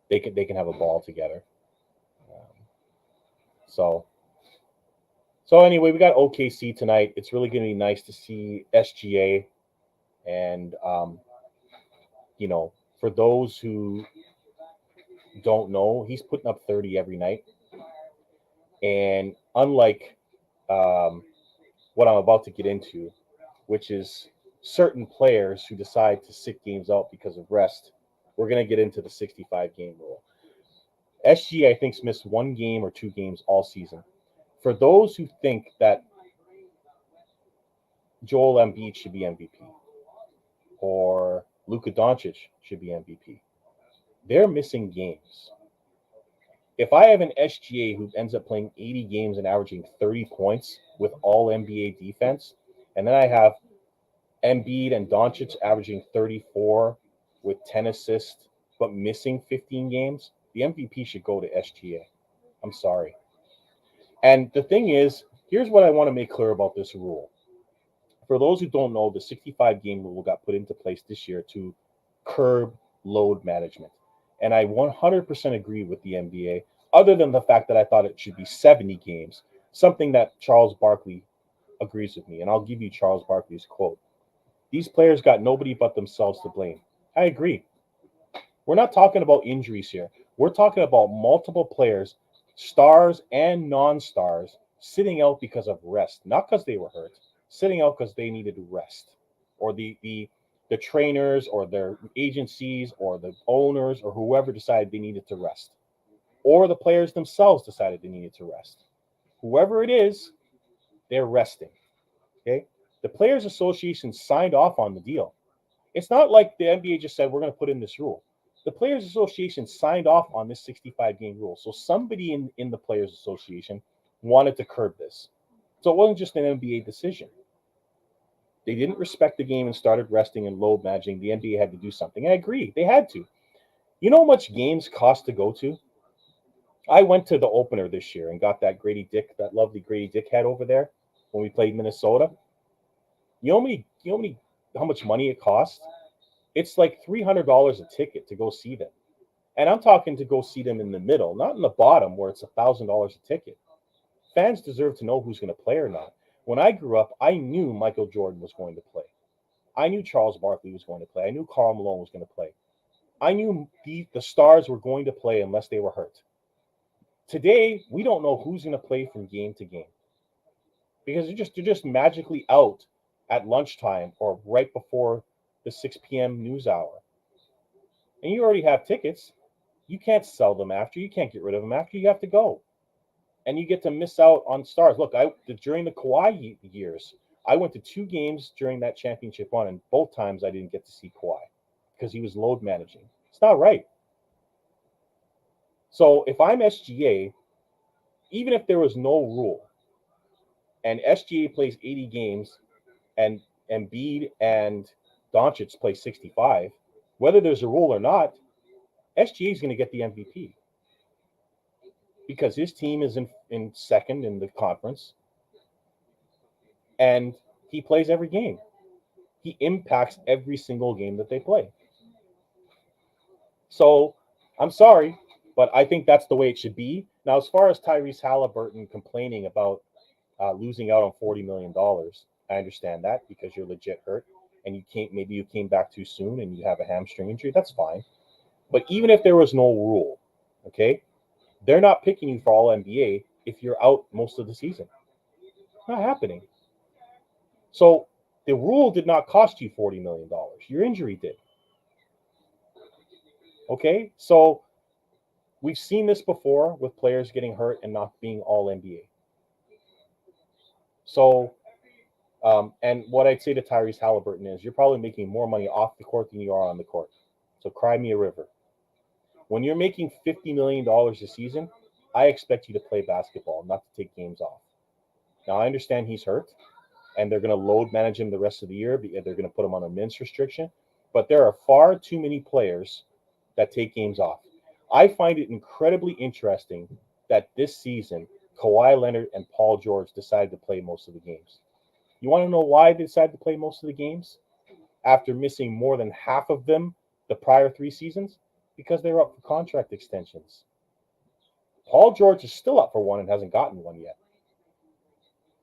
they can have a ball together. Um, so anyway, we got OKC tonight. It's really going to be nice to see SGA, and for those who don't know, he's putting up 30 every night. And unlike what I'm about to get into, which is certain players who decide to sit games out because of rest, we're going to get into the 65 game rule. SG, I think, missed 1 game or 2 games all season. For those who think that Joel Embiid should be MVP or Luka Doncic should be MVP, they're missing games. If I have an SGA who ends up playing 80 games and averaging 30 points with all NBA defense, and then I have Embiid and Doncic averaging 34 with 10 assists, but missing 15 games, the MVP should go to SGA. I'm sorry. And the thing is, here's what I want to make clear about this rule. For those who don't know, the 65 game rule got put into place this year to curb load management. And I 100% agree with the NBA, other than the fact that I thought it should be 70 games, something that Charles Barkley agrees with me. And I'll give you Charles Barkley's quote. These players got nobody but themselves to blame. I agree. We're not talking about injuries here. We're talking about multiple players, stars and non-stars, sitting out because of rest, not because they were hurt, sitting out because they needed rest, or the trainers or their agencies or the owners or whoever decided they needed to rest, or the players themselves decided they needed to rest. Whoever it is, they're resting. Okay? The Players Association signed off on the deal. It's not like the NBA just said, we're going to put in this rule. The Players Association signed off on this 65-game rule. So somebody in the Players Association wanted to curb this. So it wasn't just an NBA decision. They didn't respect the game and started resting and load managing. The NBA had to do something. I agree. They had to. You know how much games cost to go to? I went to the opener this year and got that lovely Grady Dick head over there when we played Minnesota. You know how much money it costs? It's like $300 a ticket to go see them. And I'm talking to go see them in the middle, not in the bottom where it's $1,000 a ticket. Fans deserve to know who's going to play or not. When I grew up, I knew Michael Jordan was going to play. I knew Charles Barkley was going to play. I knew Karl Malone was going to play. I knew the stars were going to play unless they were hurt. Today, we don't know who's going to play from game to game because they're just magically out at lunchtime or right before the 6 p.m. news hour. And you already have tickets. You can't sell them after. You can't get rid of them after. You have to go. And you get to miss out on stars. Look, during the Kawhi years, I went to 2 games during that championship run, and both times I didn't get to see Kawhi because he was load managing. It's not right. So if I'm SGA, even if there was no rule, and SGA plays 80 games, and Embiid and Doncic play 65, whether there's a rule or not, SGA is going to get the MVP because his team is in second in the conference, and he plays every game. He impacts every single game that they play. So I'm sorry, but I think that's the way it should be. Now, as far as Tyrese Halliburton complaining about losing out on $40 million, I understand that because you're legit hurt and maybe you came back too soon and you have a hamstring injury. That's fine. But even if there was no rule, okay, they're not picking you for all NBA if you're out most of the season. Not happening. So the rule did not cost you $40 million. Your injury did. Okay, so we've seen this before with players getting hurt and not being all NBA. So, and what I'd say to Tyrese Halliburton is you're probably making more money off the court than you are on the court. So cry me a river. When you're making $50 million a season, I expect you to play basketball, not to take games off. Now, I understand he's hurt, and they're going to load manage him the rest of the year. They're going to put him on a minutes restriction. But there are far too many players that take games off. I find it incredibly interesting that this season, Kawhi Leonard and Paul George decided to play most of the games. You want to know why they decided to play most of the games after missing more than half of them the prior 3 seasons? Because they were up for contract extensions. Paul George is still up for one and hasn't gotten one yet.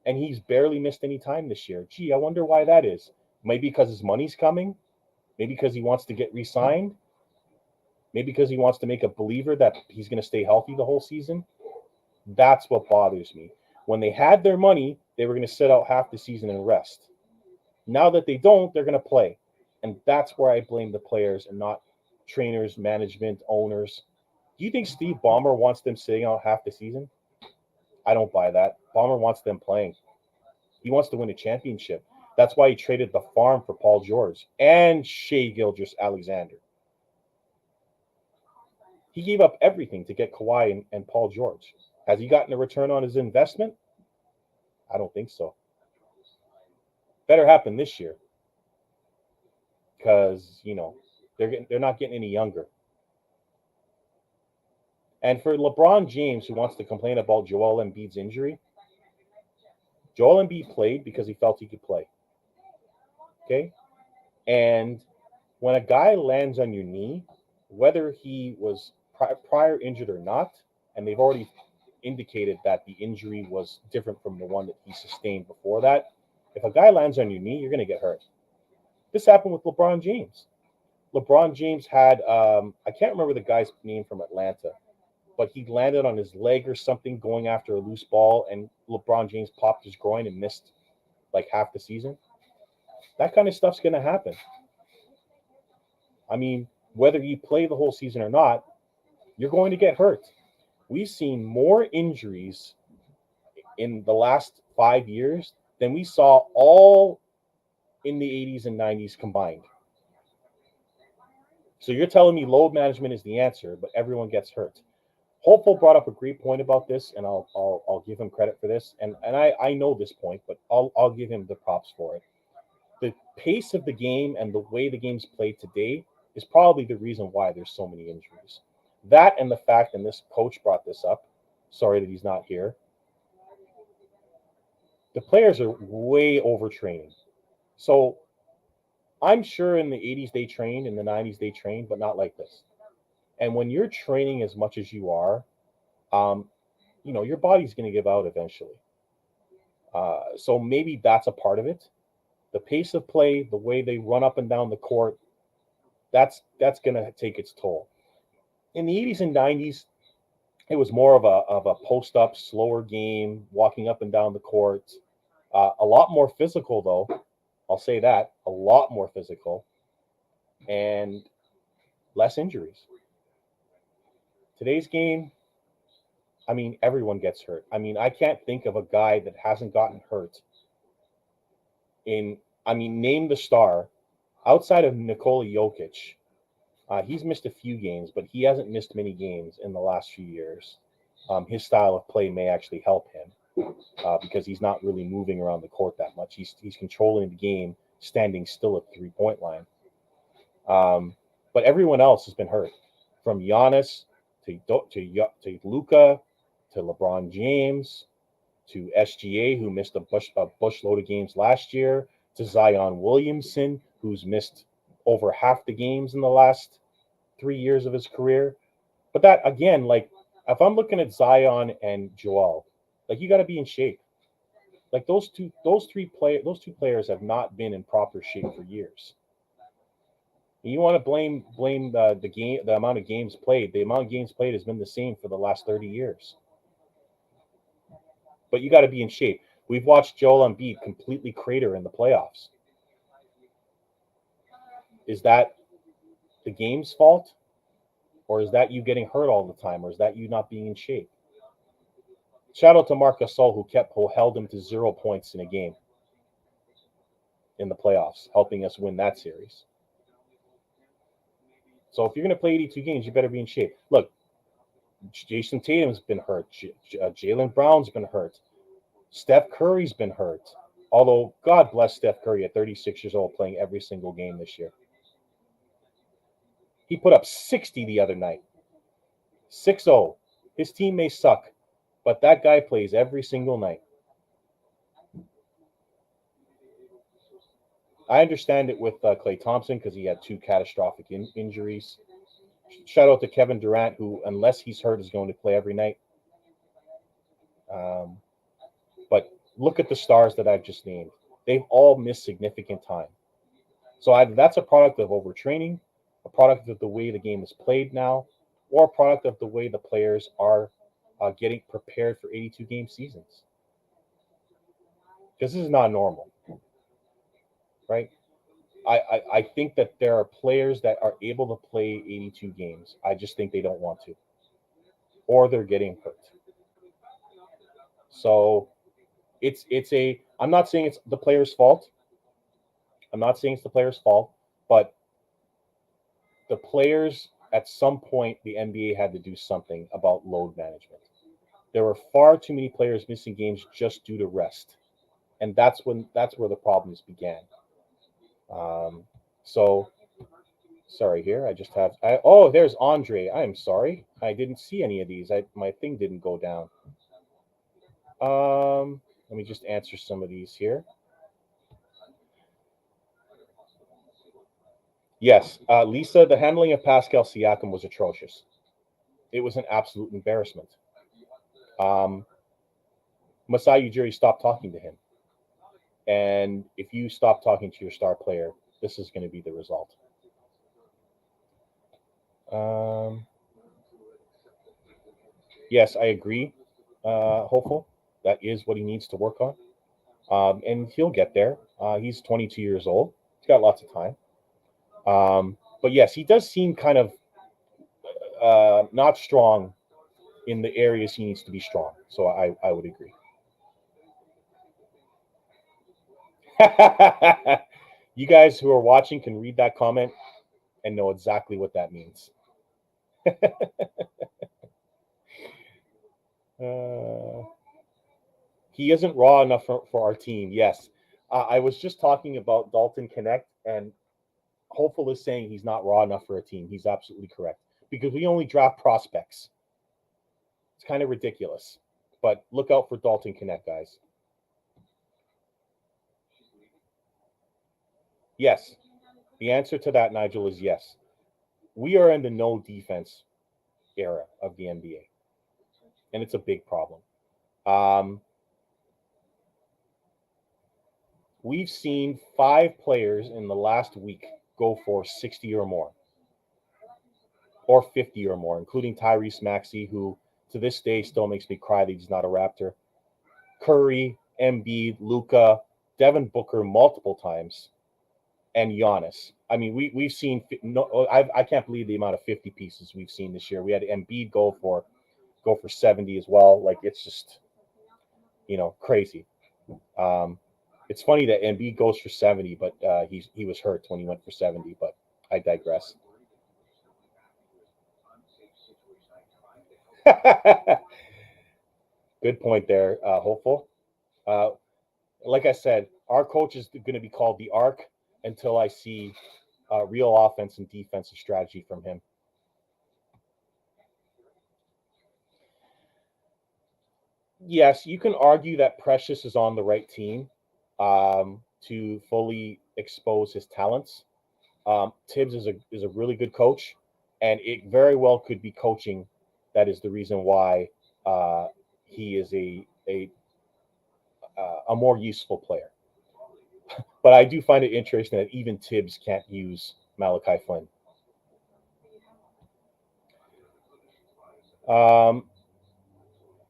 And he's barely missed any time this year. Gee, I wonder why that is. Maybe because his money's coming. Maybe because he wants to get re-signed. Maybe because he wants to make a believer that he's going to stay healthy the whole season. That's what bothers me. When they had their money, they were going to sit out half the season and rest. Now that they don't, they're going to play. And that's where I blame the players and not trainers, management, owners. Do you think Steve Ballmer wants them sitting out half the season? I don't buy that. Ballmer wants them playing. He wants to win a championship. That's why he traded the farm for Paul George and Shai Gilgeous-Alexander. He gave up everything to get Kawhi and Paul George. Has he gotten a return on his investment? I don't think so. Better happen this year because, they're not getting any younger. And for LeBron James, who wants to complain about Joel Embiid's injury, Joel Embiid played because he felt he could play. Okay? And when a guy lands on your knee, whether he was prior injured or not, and they've already indicated that the injury was different from the one that he sustained before that, if a guy lands on your knee, you're going to get hurt. This happened with LeBron James. LeBron James had, I can't remember the guy's name from Atlanta, but he landed on his leg or something going after a loose ball, and LeBron James popped his groin and missed like half the season. That kind of stuff's going to happen. I mean, whether you play the whole season or not, you're going to get hurt. We've seen more injuries in the last 5 years than we saw all in the 80s and 90s combined. So you're telling me load management is the answer, but everyone gets hurt. Hopeful brought up a great point about this, and I'll give him credit for this. And I know this point, but I'll give him the props for it. The pace of the game and the way the game's played today is probably the reason why there's so many injuries. That and the fact, and this coach brought this up, sorry that he's not here, the players are way overtraining. So I'm sure in the 80s they trained, in the 90s they trained, but not like this. And when you're training as much as you are, your body's going to give out eventually. So maybe that's a part of it. The pace of play, the way they run up and down the court, that's going to take its toll. In the 80s and 90s, it was more of a post-up, slower game, walking up and down the court. A lot more physical, though. I'll say that. A lot more physical. And less injuries. Today's game, I mean, everyone gets hurt. I mean, I can't think of a guy that hasn't gotten hurt name the star outside of Nikola Jokic. He's missed a few games, but he hasn't missed many games in the last few years. His style of play may actually help him because he's not really moving around the court that much. He's controlling the game, standing still at the three-point line. But everyone else has been hurt, from Giannis to Luka to LeBron James to SGA, who missed a bushload of games last year, to Zion Williamson, who's missed over half the games in the last 3 years of his career. But that, again, like, if I'm looking at Zion and Joel, like, you got to be in shape. Like, those two players have not been in proper shape for years. And you want to blame the amount of games played. The amount of games played has been the same for the last 30 years. But you got to be in shape. We've watched Joel Embiid completely crater in the playoffs. Is that the game's fault? Or is that you getting hurt all the time? Or is that you not being in shape? Shout out to Marc Gasol, who held him to 0 points in a game in the playoffs, helping us win that series. So if you're going to play 82 games, you better be in shape. Look, Jason Tatum's been hurt. Jaylen Brown's been hurt. Steph Curry's been hurt. Although, God bless Steph Curry at 36 years old playing every single game this year. He put up 60 the other night. 6-0. His team may suck, but that guy plays every single night. I understand it with Klay Thompson because he had two catastrophic injuries. Shout out to Kevin Durant, who, unless he's hurt, is going to play every night. But look at the stars that I've just named. They've all missed significant time. So either that's a product of overtraining, a product of the way the game is played now, or a product of the way the players are getting prepared for 82-game seasons. Because this is not normal, right? I think that there are players that are able to play 82 games. I just think they don't want to, or they're getting hurt. So I'm not saying it's the player's fault. But the players, at some point, the NBA had to do something about load management. There were far too many players missing games just due to rest, and that's where the problems began. So sorry here. I just have. There's Andre. I am sorry. I didn't see any of these. My thing didn't go down. Let me just answer some of these here. Yes, Lisa, the handling of Pascal Siakam was atrocious. It was an absolute embarrassment. Masai Ujiri stopped talking to him. And if you stop talking to your star player, this is going to be the result. Yes, I agree, Hopeful. That is what he needs to work on. And he'll get there. He's 22 years old. He's got lots of time. But yes, he does seem kind of not strong in the areas he needs to be strong. So I would agree. You guys who are watching can read that comment and know exactly what that means. He isn't raw enough for our team. Yes. I was just talking about Dalton Knecht, and Hopeful is saying he's not raw enough for a team. He's absolutely correct because we only draft prospects. It's kind of ridiculous. But look out for Dalton Knecht, guys. Yes. The answer to that, Nigel, is yes. We are in the no defense era of the NBA, and it's a big problem. We've seen 5 players in the last week go for 60 or more, or 50 or more, including Tyrese Maxey, who to this day still makes me cry that he's not a Raptor. Curry, Embiid, Luka, Devin Booker multiple times, and Giannis. I mean, we've seen I can't believe the amount of 50 pieces we've seen this year. We had Embiid go for 70 as well. Like, it's just crazy. It's funny that Embiid goes for 70, but he was hurt when he went for 70. But I digress. Good point there, Hopeful. Like I said, our coach is going to be called the Arc until I see real offense and defensive strategy from him. Yes, you can argue that Precious is on the right team to fully expose his talents. Tibbs is a really good coach, and it very well could be coaching that is the reason why he is a more useful player. But I do find it interesting that even Tibbs can't use Malachi Flynn.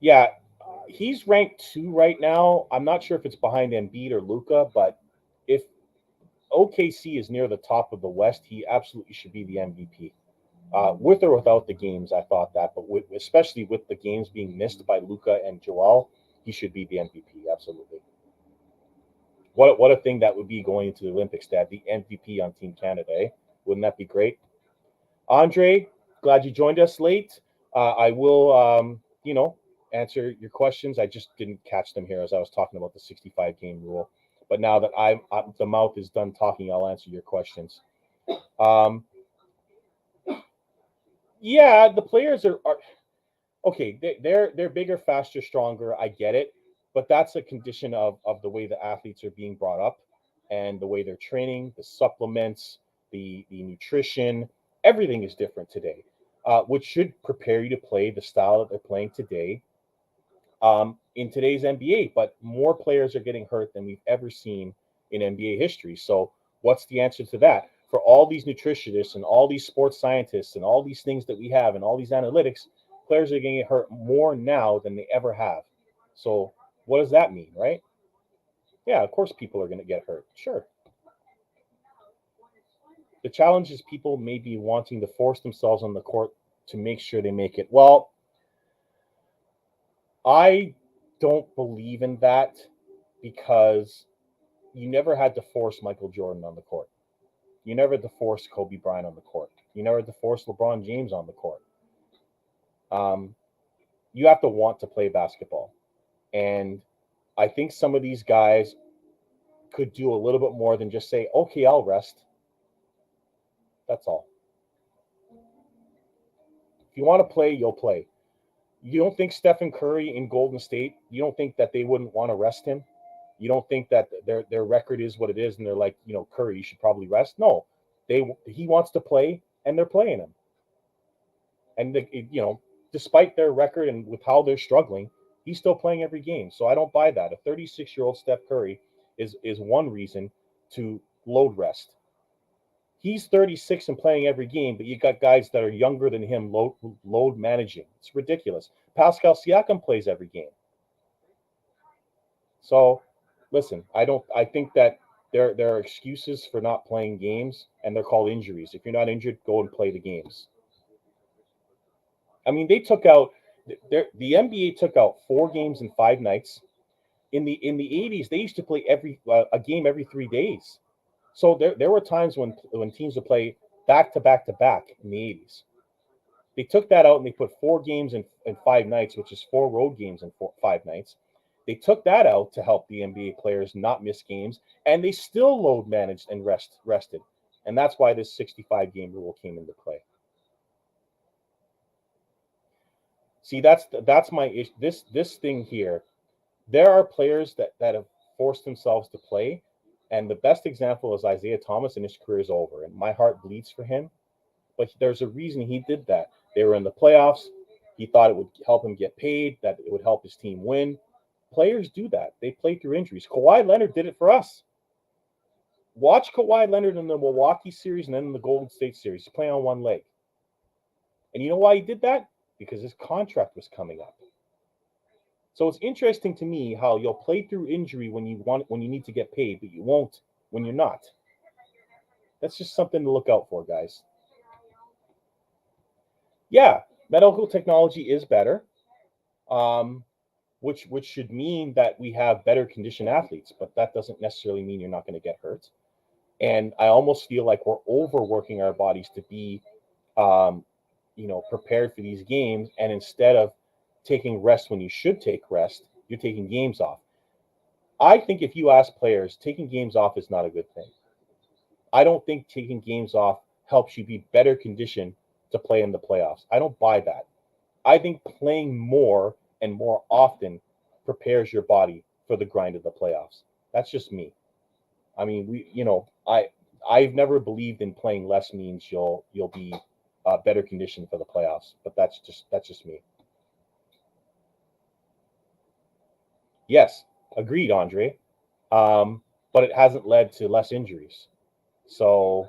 Yeah, he's ranked 2 right now. I'm not sure if it's behind Embiid or Luka, but if OKC is near the top of the West, he absolutely should be the MVP. With or without the games, I thought that, but especially with the games being missed by Luka and Joel, he should be the MVP. Absolutely. What a thing that would be going into the Olympics to have the MVP on Team Canada, eh? Wouldn't that be great? Andre, glad you joined us late. I will, answer your questions. I just didn't catch them here as I was talking about the 65-game rule. But now that the mouth is done talking, I'll answer your questions. Um, yeah, the players are okay. They're bigger, faster, stronger. I get it, but that's a condition of the way the athletes are being brought up and the way they're training, the supplements, the nutrition. Everything is different today, which should prepare you to play the style that they're playing today in today's NBA. But more players are getting hurt than we've ever seen in NBA history. So, what's the answer to that? For all these nutritionists and all these sports scientists and all these things that we have and all these analytics, players are getting hurt more now than they ever have. So, what does that mean, right? Yeah, of course, people are going to get hurt. Sure. The challenge is people may be wanting to force themselves on the court to make sure they make it. Well, I don't believe in that because you never had to force Michael Jordan on the court. You never had to force Kobe Bryant on the court. You never had to force LeBron James on the court. Um, you have to want to play basketball. And I think some of these guys could do a little bit more than just say, okay, I'll rest. That's all. If you want to play, you'll play. You don't think Stephen Curry in Golden State, you don't think that they wouldn't want to rest him? You don't think that their record is what it is, and they're like, Curry, you should probably rest. No, he wants to play, and they're playing him. And despite their record and with how they're struggling, he's still playing every game. So I don't buy that. A 36-year-old Steph Curry is one reason to load rest. He's 36 and playing every game, but you got guys that are younger than him load managing. It's ridiculous. Pascal Siakam plays every game. So listen, I think that there are excuses for not playing games, and they're called injuries. If you're not injured, go and play the games. I mean, they took out the NBA took out 4 games in 5 nights. In the 80s, they used to play a game every 3 days. So there were times when teams would play back to back to back in the 80s. They took that out and they put 4 games in 5 nights, which is 4 road games in 5 nights. They took that out to help the NBA players not miss games, and they still load managed and rested. And that's why this 65-game rule came into play. See, that's my issue. This thing here. There are players that have forced themselves to play, and the best example is Isaiah Thomas, and his career is over. And my heart bleeds for him, but there's a reason he did that. They were in the playoffs. He thought it would help him get paid, that it would help his team win. Players do that. They play through injuries. Kawhi Leonard did it for us. Watch Kawhi Leonard in the Milwaukee series and then in the Golden State series. He's playing on one leg. And you know why he did that? Because his contract was coming up. So it's interesting to me how you'll play through injury when you need to get paid, but you won't when you're not. That's just something to look out for, guys. Yeah, medical technology is better, which should mean that we have better conditioned athletes, but that doesn't necessarily mean you're not going to get hurt. And I almost feel like we're overworking our bodies to be, prepared for these games, and instead of taking rest when you should take rest, you're taking games off. I think if you ask players, taking games off is not a good thing. I don't think taking games off helps you be better conditioned to play in the playoffs. I don't buy that. I think playing more and more often prepares your body for the grind of the playoffs. That's just me. I mean, I've never believed in playing less means you'll be better conditioned for the playoffs, but that's just me. Yes, agreed, Andre. But it hasn't led to less injuries. So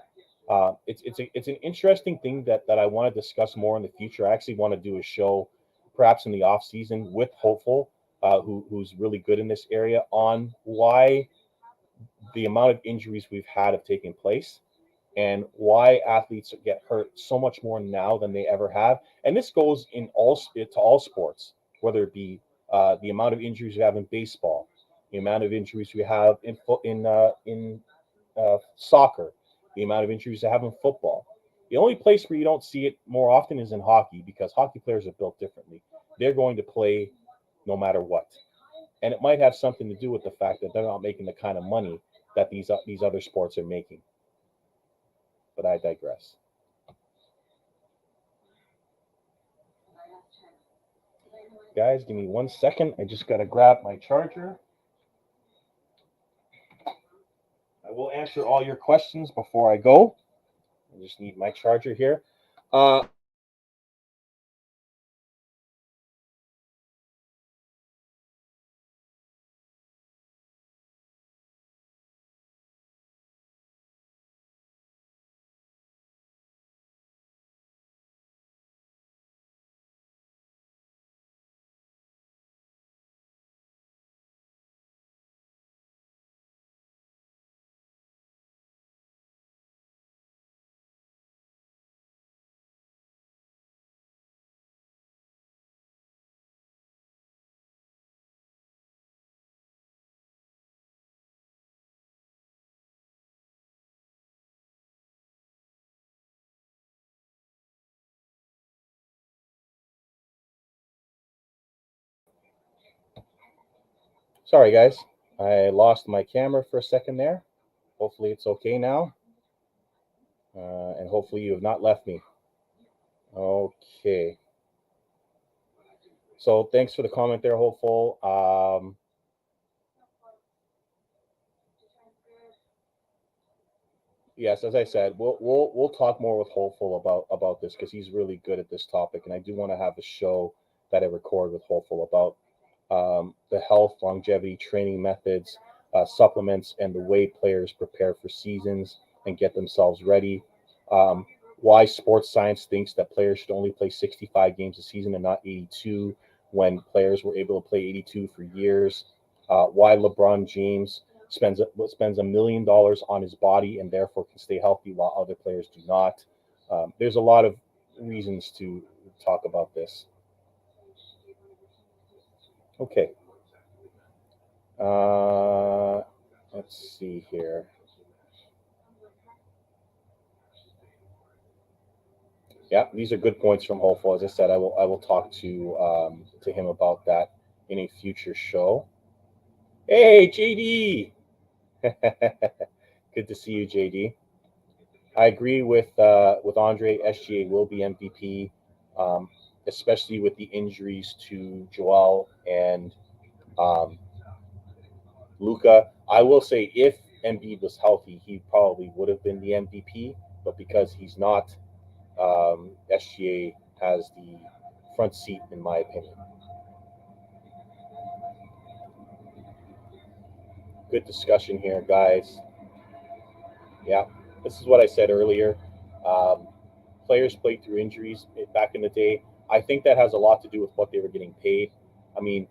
it's an interesting thing that I want to discuss more in the future. I actually want to do a show, perhaps in the off season, with Hopeful, who's really good in this area, on why the amount of injuries we've had have taken place and why athletes get hurt so much more now than they ever have. And this goes to all sports, whether it be the amount of injuries we have in baseball, the amount of injuries we have in soccer, the amount of injuries we have in football. The only place where you don't see it more often is in hockey, because hockey players are built differently. They're going to play no matter what. and it might have something to do with the fact that they're not making the kind of money that these other sports are making. But I digress. Guys, give me 1 second. I just gotta grab my charger. I will answer all your questions before I go. I just need my charger here. Sorry, guys. I lost my camera for a second there. Hopefully, it's okay now. And hopefully, you have not left me. Okay. So, thanks for the comment there, Hopeful. Yes, as I said, we'll talk more with Hopeful about this because he's really good at this topic, and I do want to have a show that I record with Hopeful about the health, longevity, training methods, supplements, and the way players prepare for seasons and get themselves ready. Um, why sports science thinks that players should only play 65 games a season and not 82 when players were able to play 82 for years. Why LeBron James spends $1 million on his body and therefore can stay healthy while other players do not. There's a lot of reasons to talk about this. Okay. Uh, let's see here. Yeah, these are good points from Hopeful. As I said, I will talk to him about that in a future show. Hey, JD. Good to see you, JD. I agree with Andre. SGA will be MVP, um, especially with the injuries to Joel and um, Luca. I will say if Embiid was healthy, he probably would have been the MVP. But because he's not, SGA has the front seat, in my opinion. Good discussion here, guys. Yeah, this is what I said earlier. Um, Players played through injuries back in the day. I think that has a lot to do with what they were getting paid. I mean,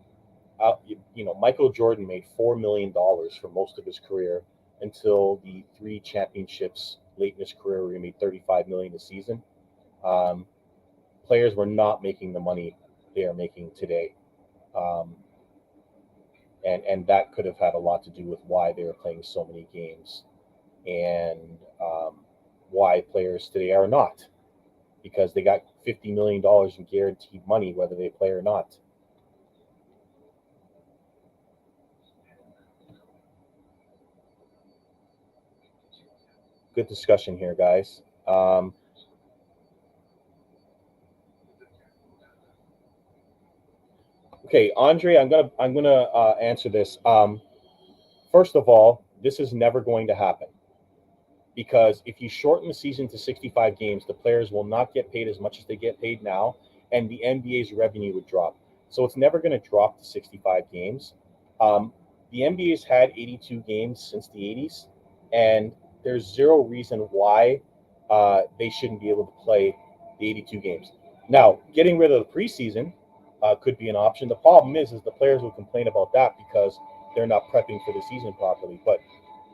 Michael Jordan made $4 million for most of his career until the three championships late in his career, where he made 35 million a season. Um, Players were not making the money they are making today. Um, and that could have had a lot to do with why they were playing so many games and why players today are not, because they got $50 million in guaranteed money whether they play or not. Good discussion here, guys. Okay, Andre, I'm gonna answer this. First of all, this is never going to happen, because if you shorten the season to 65 games, the players will not get paid as much as they get paid now, and the NBA's revenue would drop. So it's never going to drop to 65 games. Um, the NBA's had 82 games since the 80s, and there's zero reason why they shouldn't be able to play the 82 games. Now, getting rid of the preseason could be an option. The problem is the players will complain about that because they're not prepping for the season properly. But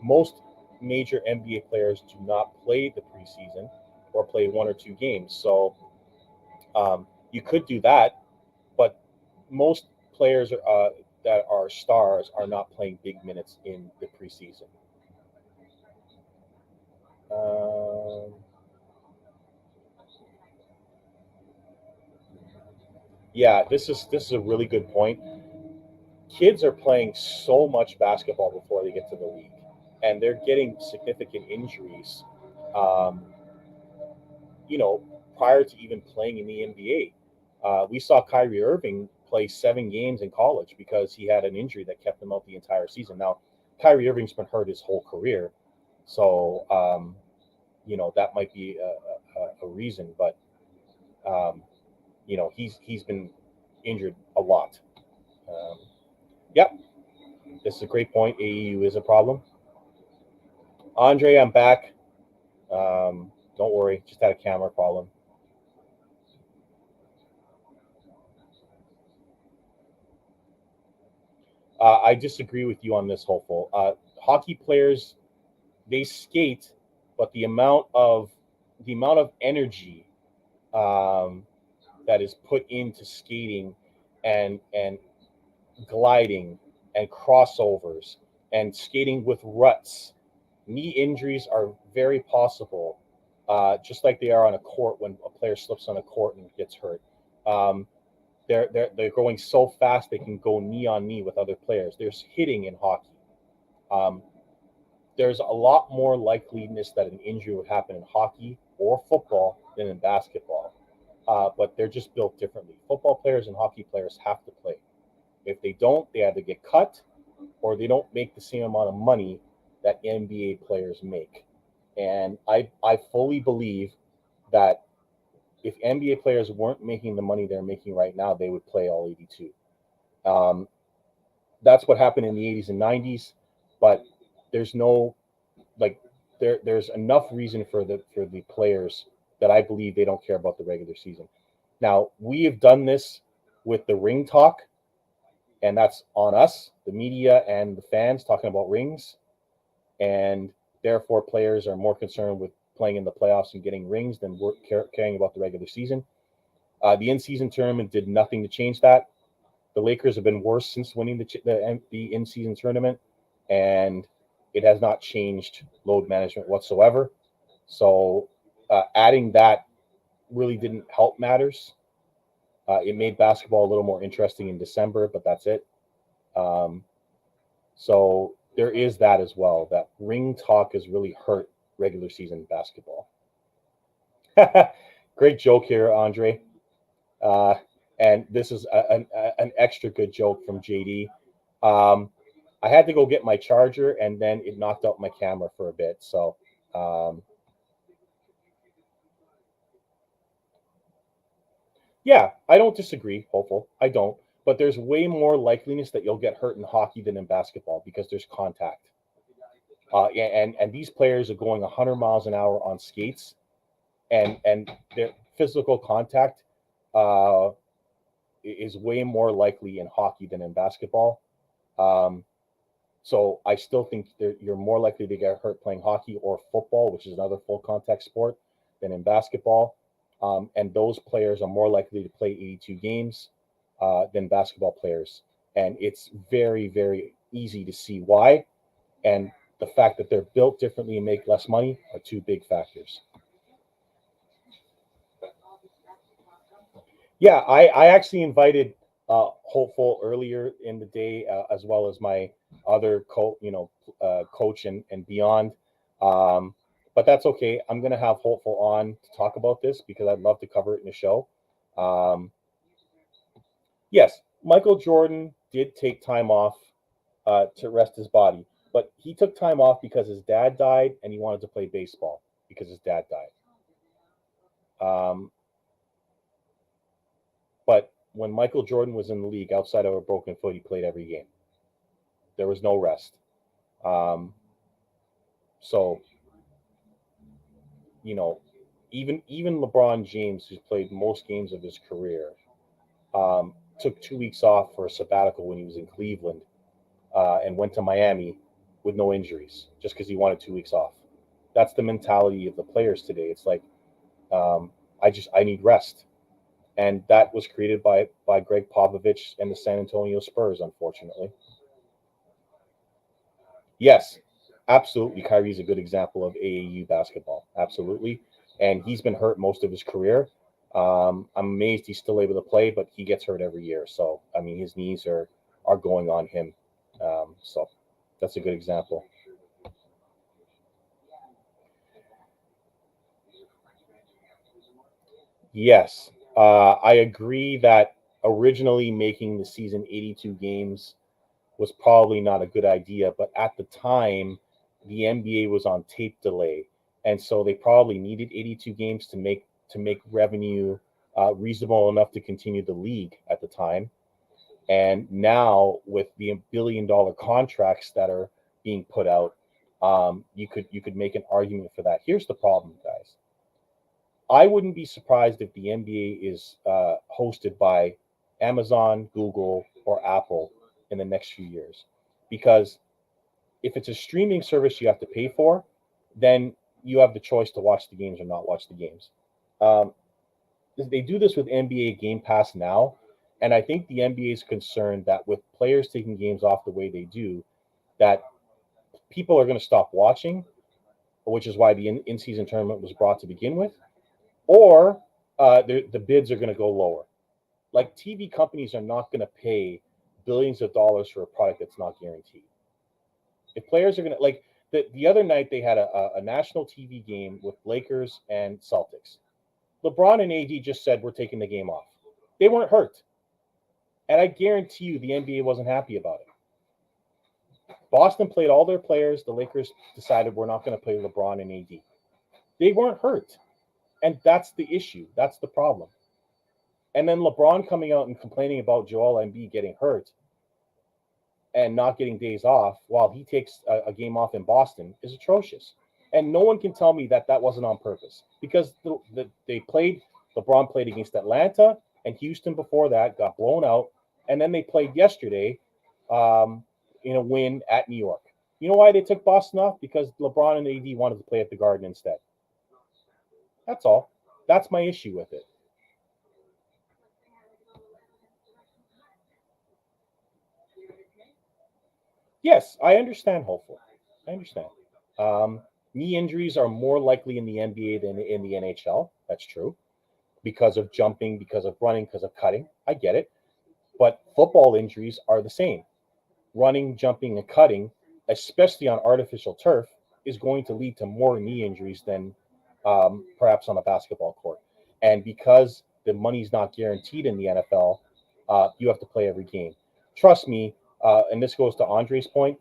most major NBA players do not play the preseason or play one or two games. So you could do that, but most players that are stars are not playing big minutes in the preseason. Um, yeah, this is a really good point. kids are playing so much basketball before they get to the league, and they're getting significant injuries. Um, you know, prior to even playing in the NBA, we saw Kyrie Irving play 7 games in college because he had an injury that kept him out the entire season. Now, Kyrie Irving's been hurt his whole career, so that might be a reason, but um, he's been injured a lot. Um, yep, this is a great point. AEU is a problem. Andre, I'm back. Don't worry, just had a camera problem. I disagree with you on this, Hopeful. Hockey players, they skate, but the amount of energy um, that is put into skating and gliding and crossovers and skating with ruts. Knee injuries are very possible, just like they are on a court when a player slips on a court and gets hurt. Um, they're going so fast they can go knee on knee with other players. There's hitting in hockey. Um, there's a lot more likeliness that an injury would happen in hockey or football than in basketball. But they're just built differently. Football players and hockey players have to play. If they don't, they either get cut or they don't make the same amount of money that NBA players make. And I fully believe that if NBA players weren't making the money they're making right now, they would play all 82. Um, that's what happened in the 80s and 90s, but there's no like there's enough reason for the players that I believe they don't care about the regular season. Now, we have done this with the ring talk, and that's on us, the media and the fans talking about rings, and therefore players are more concerned with playing in the playoffs and getting rings than caring about the regular season. The in-season tournament did nothing to change that. The Lakers have been worse since winning the in-season tournament, and it has not changed load management whatsoever. So adding that really didn't help matters. It made basketball a little more interesting in December, but that's it. Um, so there is that as well. That ring talk has really hurt regular season basketball. Great joke here, Andre. Uh, and this is an extra good joke from JD. Um, I had to go get my charger, and then it knocked out my camera for a bit. So, um, yeah, I don't disagree, Hopeful. I don't. But there's way more likeliness that you'll get hurt in hockey than in basketball because there's contact. And these players are going 100 miles an hour on skates, and their physical contact uh, is way more likely in hockey than in basketball. Um, so I still think you're more likely to get hurt playing hockey or football, which is another full contact sport, than in basketball. And those players are more likely to play 82 games than basketball players. And it's very, very easy to see why. And the fact that they're built differently and make less money are two big factors. Yeah, I actually invited Hopeful earlier in the day, as well as my other coach and beyond. Um, but that's okay. I'm gonna have Hopeful on to talk about this because I'd love to cover it in the show. Um, yes, Michael Jordan did take time off to rest his body, but he took time off because his dad died and he wanted to play baseball because his dad died. Um, but when Michael Jordan was in the league outside of a broken foot, he played every game. There was no rest. Um, so you know, even LeBron James, who's played most games of his career, took 2 weeks off for a sabbatical when he was in Cleveland and went to Miami with no injuries just because he wanted 2 weeks off. That's the mentality of the players today. It's like um, I need rest, and that was created by Greg Popovich and the San Antonio Spurs, unfortunately. Yes, absolutely. Kyrie's a good example of AAU basketball. Absolutely. And he's been hurt most of his career. I'm amazed he's still able to play, but he gets hurt every year. So, I mean, his knees are going on him. So that's a good example. Yes, I agree that originally making the season 82 games was probably not a good idea, but at the time, the NBA was on tape delay, and so they probably needed 82 games to make revenue reasonable enough to continue the league at the time. And now with the billion-dollar contracts that are being put out, you could make an argument for that. Here's the problem, guys. I wouldn't be surprised if the NBA is hosted by Amazon, Google, or Apple in the next few years. Because if it's a streaming service you have to pay for, then you have the choice to watch the games or not watch the games. Um, they do this with NBA Game Pass now, and I think the NBA is concerned that with players taking games off the way they do, that people are going to stop watching, which is why the in-season tournament was brought to begin with, or the bids are going to go lower. Like TV companies are not going to pay billions of dollars for a product that's not guaranteed. If players are going to like the other night they had a national TV game with Lakers and Celtics. LeBron and AD just said we're taking the game off. They weren't hurt, and I guarantee you the NBA wasn't happy about it. Boston played all their players. The Lakers decided we're not going to play LeBron and AD. They weren't hurt, and that's the issue. That's the problem. And then LeBron coming out and complaining about Joel Embiid getting hurt and not getting days off while he takes a game off in Boston is atrocious. And no one can tell me that that wasn't on purpose because LeBron played against Atlanta and Houston before that, got blown out. And then they played yesterday in a win at New York. You know why they took Boston off? Because LeBron and AD wanted to play at the Garden instead. That's all. That's my issue with it. Yes, I understand, hopeful. I understand. Um, Knee injuries are more likely in the NBA than in the NHL. That's true because of jumping, because of running, because of cutting. I get it. But football injuries are the same. Running, jumping, and cutting, especially on artificial turf, is going to lead to more knee injuries than perhaps on a basketball court. And because the money's not guaranteed in the NFL, you have to play every game. Trust me, and this goes to Andre's point.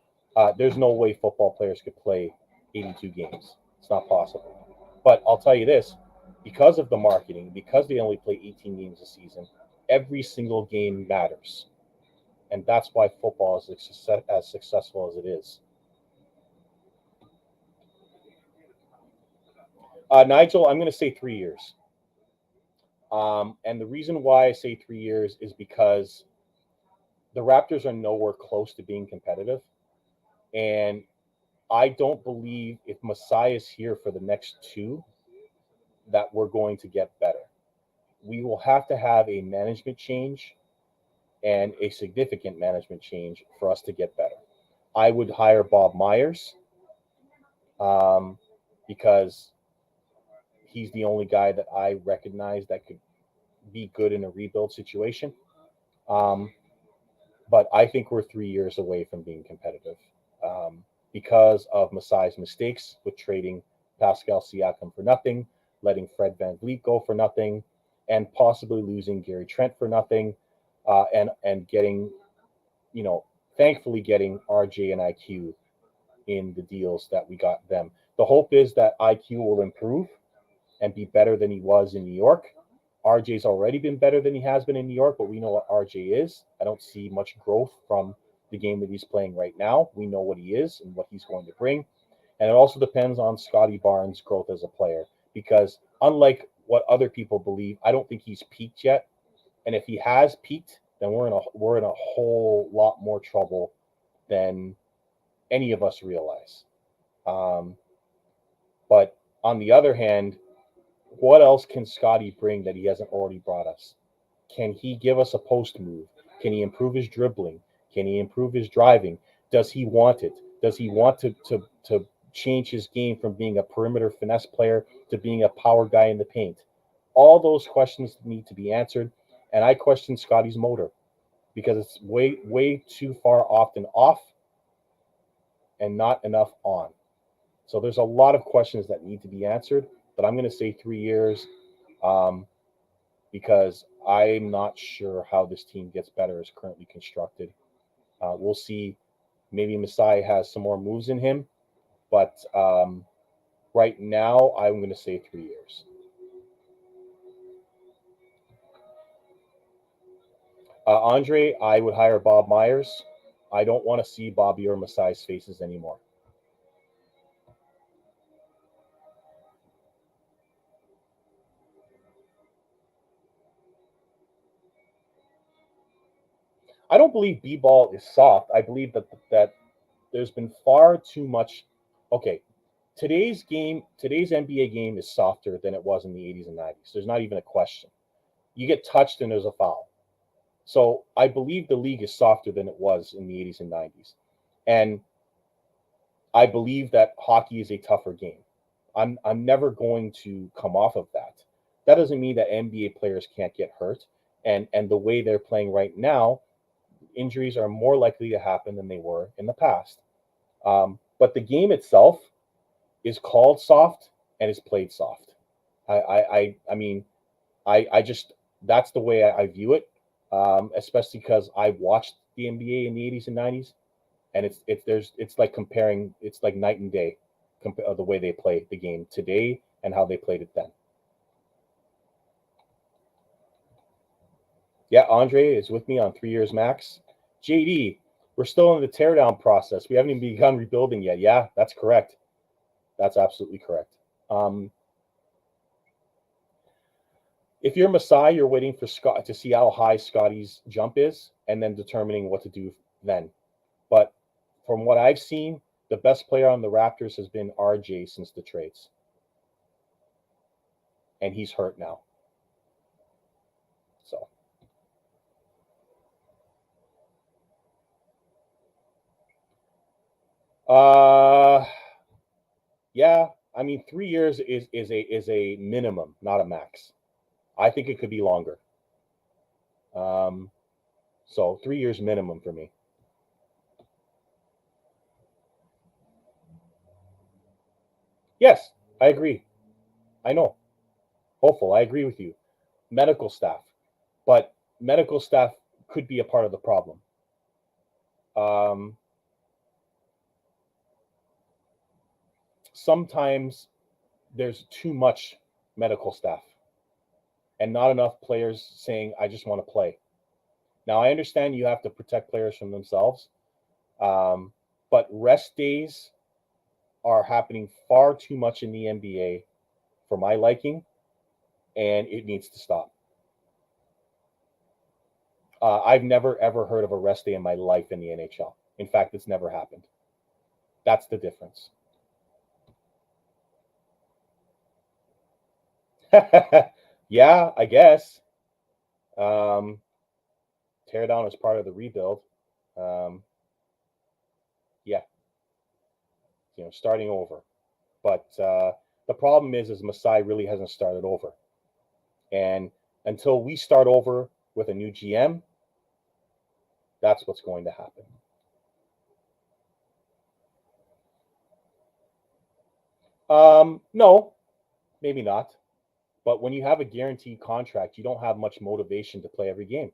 There's no way football players could play 82 games. It's not possible. But I'll tell you this: because of the marketing, because they only play 18 games a season, every single game matters, and that's why football is as successful as it is. Nigel, I'm going to say 3 years. And the reason why I say 3 years is because the Raptors are nowhere close to being competitive. And I don't believe if Masai is here for the next two, that we're going to get better. We will have to have a management change and a significant management change for us to get better. I would hire Bob Myers um, because he's the only guy that I recognize that could be good in a rebuild situation. Um, but I think we're 3 years away from being competitive because of Masai's mistakes with trading Pascal Siakam for nothing, letting Fred VanVleet go for nothing, and possibly losing Gary Trent for nothing, and getting, thankfully getting RJ and IQ in the deals that we got them. The hope is that IQ will improve and be better than he was in New York. RJ's already been better than he has been in New York, but we know what RJ is. I don't see much growth from the game that he's playing right now. We know what he is and what he's going to bring. And it also depends on Scotty Barnes' growth as a player, because unlike what other people believe, I don't think he's peaked yet. And if he has peaked, then we're in a whole lot more trouble than any of us realize. Um, but on the other hand, what else can Scotty bring that he hasn't already brought us? Can he give us a post move? Can he improve his dribbling? Can he improve his driving? Does he want it? Does he want to change his game from being a perimeter finesse player to being a power guy in the paint? All those questions need to be answered, and I question Scotty's motor. because it's way too far often off and not enough on. So there's a lot of questions that need to be answered, but I'm going to say 3 years um, because I'm not sure how this team gets better as currently constructed. We'll see. Maybe Masai has some more moves in him, but right now I'm going to say 3 years. Andre, I would hire Bob Myers. I don't want to see Bobby or Masai's faces anymore. I don't believe B-ball is soft. I believe that there's been far too much. Okay, today's NBA game is softer than it was in the 80s and 90s. There's not even a question. You get touched and there's a foul. So I believe the league is softer than it was in the 80s and 90s. And I believe that hockey is a tougher game. I'm never going to come off of that. That doesn't mean that NBA players can't get hurt. And the way they're playing right now, injuries are more likely to happen than they were in the past. But the game itself is called soft and is played soft. I mean, I just that's the way I view it, especially because I watched the NBA in the 80s and 90s, and it's like comparing it's like night and day, the way they play the game today and how they played it then. Yeah, Andre is with me on 3 years max. JD, we're still in the teardown process. We haven't even begun rebuilding yet. Yeah, that's correct. That's absolutely correct. If you're Masai, you're waiting for Scott to see how high Scotty's jump is, and then determining what to do then. But from what I've seen, the best player on the Raptors has been RJ since the trades, and he's hurt now. So, uh, yeah, I mean, 3 years is a minimum, not a max. I think it could be longer. Um, so 3 years minimum for me. Yes, I agree. I know. Hopeful. I agree with you. Medical staff, but medical staff could be a part of the problem. Um, Sometimes there's too much medical staff and not enough players saying, I just want to play. Now, I understand you have to protect players from themselves, um, but rest days are happening far too much in the NBA for my liking, and it needs to stop. I've never ever heard of a rest day in my life in the NHL. In fact, it's never happened. That's the difference. Yeah, I guess. Um, Tear down is part of the rebuild. Um, yeah, starting over. But the problem is Masai really hasn't started over. And until we start over with a new GM, that's what's going to happen. No, maybe not. But when you have a guaranteed contract, you don't have much motivation to play every game.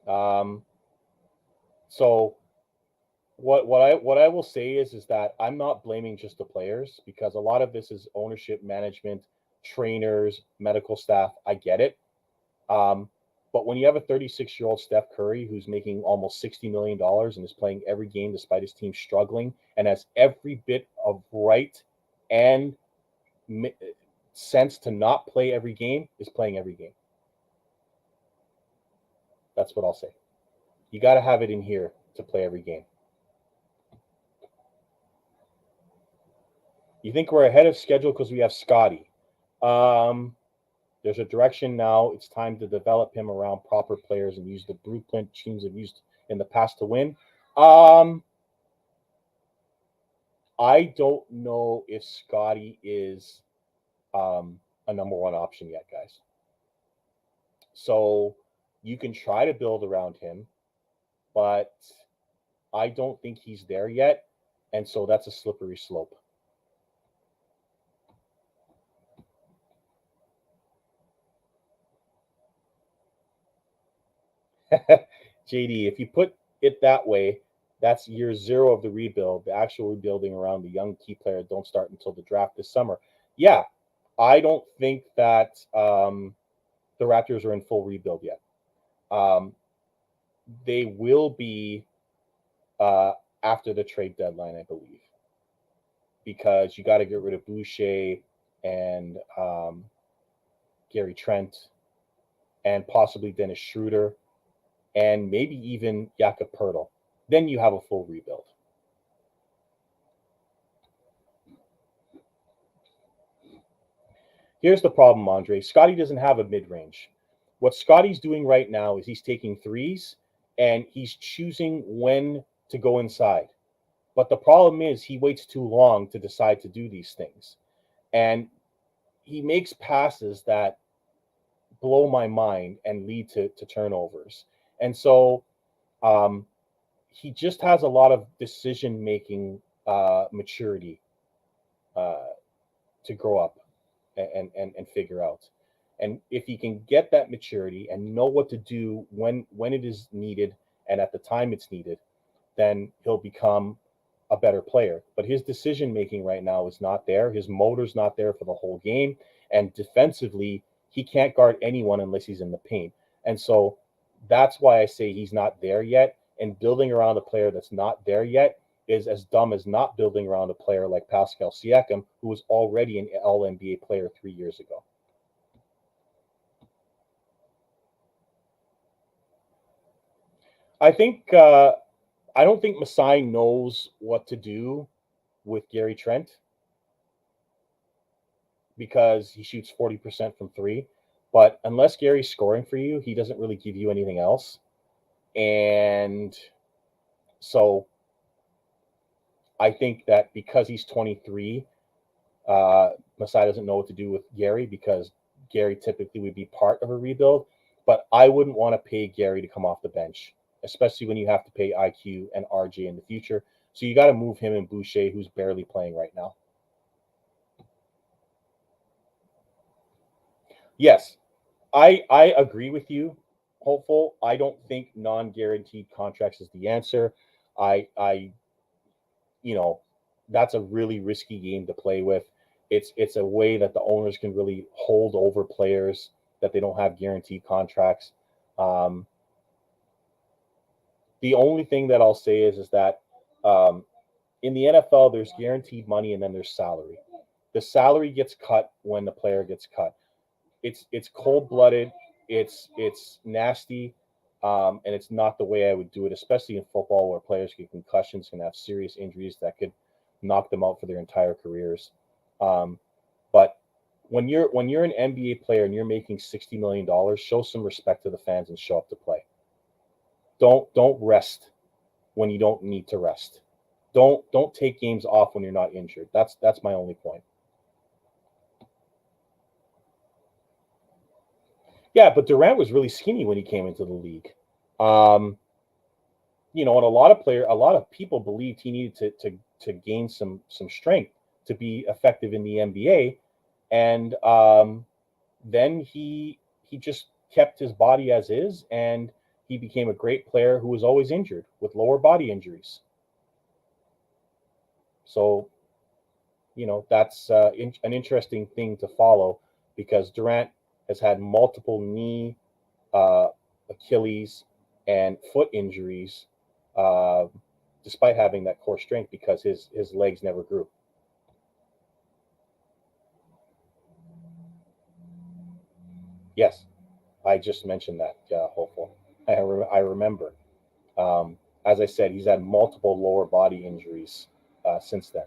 Um, so what I will say is that I'm not blaming just the players because a lot of this is ownership, management, trainers, medical staff. I get it. Um, but when you have a 36-year-old Steph Curry who's making almost $60 million and is playing every game despite his team struggling and has every bit of right and sense to not play every game, is playing every game. That's what I'll say. You got to have it in here to play every game. You think we're ahead of schedule because we have Scotty. Um, there's a direction now. It's time to develop him around proper players and use the blueprint teams have used in the past to win. I don't know if Scotty is a number one option yet, guys. So you can try to build around him, but I don't think he's there yet. And so that's a slippery slope. JD, if you put it that way, that's year zero of the rebuild. The actual rebuilding around the young key player don't start until the draft this summer. Yeah, I don't think that the Raptors are in full rebuild yet. Um, they will be uh, after the trade deadline, I believe, because you got to get rid of Boucher and Gary Trent and possibly Dennis Schroeder and maybe even Jakob Pertl. Then you have a full rebuild. Here's the problem, Andre. Scotty doesn't have a mid range. What Scotty's doing right now is he's taking threes and he's choosing when to go inside. But the problem is he waits too long to decide to do these things. And he makes passes that blow my mind and lead to turnovers. And so um, he just has a lot of decision making maturity uh, to grow up and figure out. And if he can get that maturity and know what to do when it is needed and at the time it's needed, then he'll become a better player. But his decision making right now is not there. His motor's not there for the whole game. And defensively, he can't guard anyone unless he's in the paint. And so that's why I say he's not there yet. And building around a player that's not there yet is as dumb as not building around a player like Pascal Siakam, who was already an All NBA player 3 years ago. I think I don't think Masai knows what to do with Gary Trent because he shoots 40% from three. But unless Gary's scoring for you, he doesn't really give you anything else. And so I think that because he's 23, Masai doesn't know what to do with Gary because Gary typically would be part of a rebuild. But I wouldn't want to pay Gary to come off the bench, especially when you have to pay IQ and RJ in the future. So you got to move him and Boucher, who's barely playing right now. Yes, I agree with you, hopeful. I don't think non-guaranteed contracts is the answer. I you know that's a really risky game to play with. It's a way that the owners can really hold over players that they don't have guaranteed contracts. Um, the only thing that I'll say is that um, in the NFL there's guaranteed money and then there's salary. The salary gets cut when the player gets cut. It's cold blooded, it's nasty, and it's not the way I would do it, especially in football where players get concussions and have serious injuries that could knock them out for their entire careers. Um, but when you're an NBA player and you're making $60 million, show some respect to the fans and show up to play. Don't rest when you don't need to rest. Don't take games off when you're not injured. That's my only point. Yeah, but Durant was really skinny when he came into the league. Um, and a lot of people believed he needed to gain some strength to be effective in the NBA, and then he just kept his body as is, and he became a great player who was always injured with lower body injuries. So that's an interesting thing to follow because Durant has had multiple knee, uh, Achilles, and foot injuries, uh, despite having that core strength because his legs never grew. Yes, I just mentioned that. Hopeful. I remember. As I said, he's had multiple lower body injuries since then.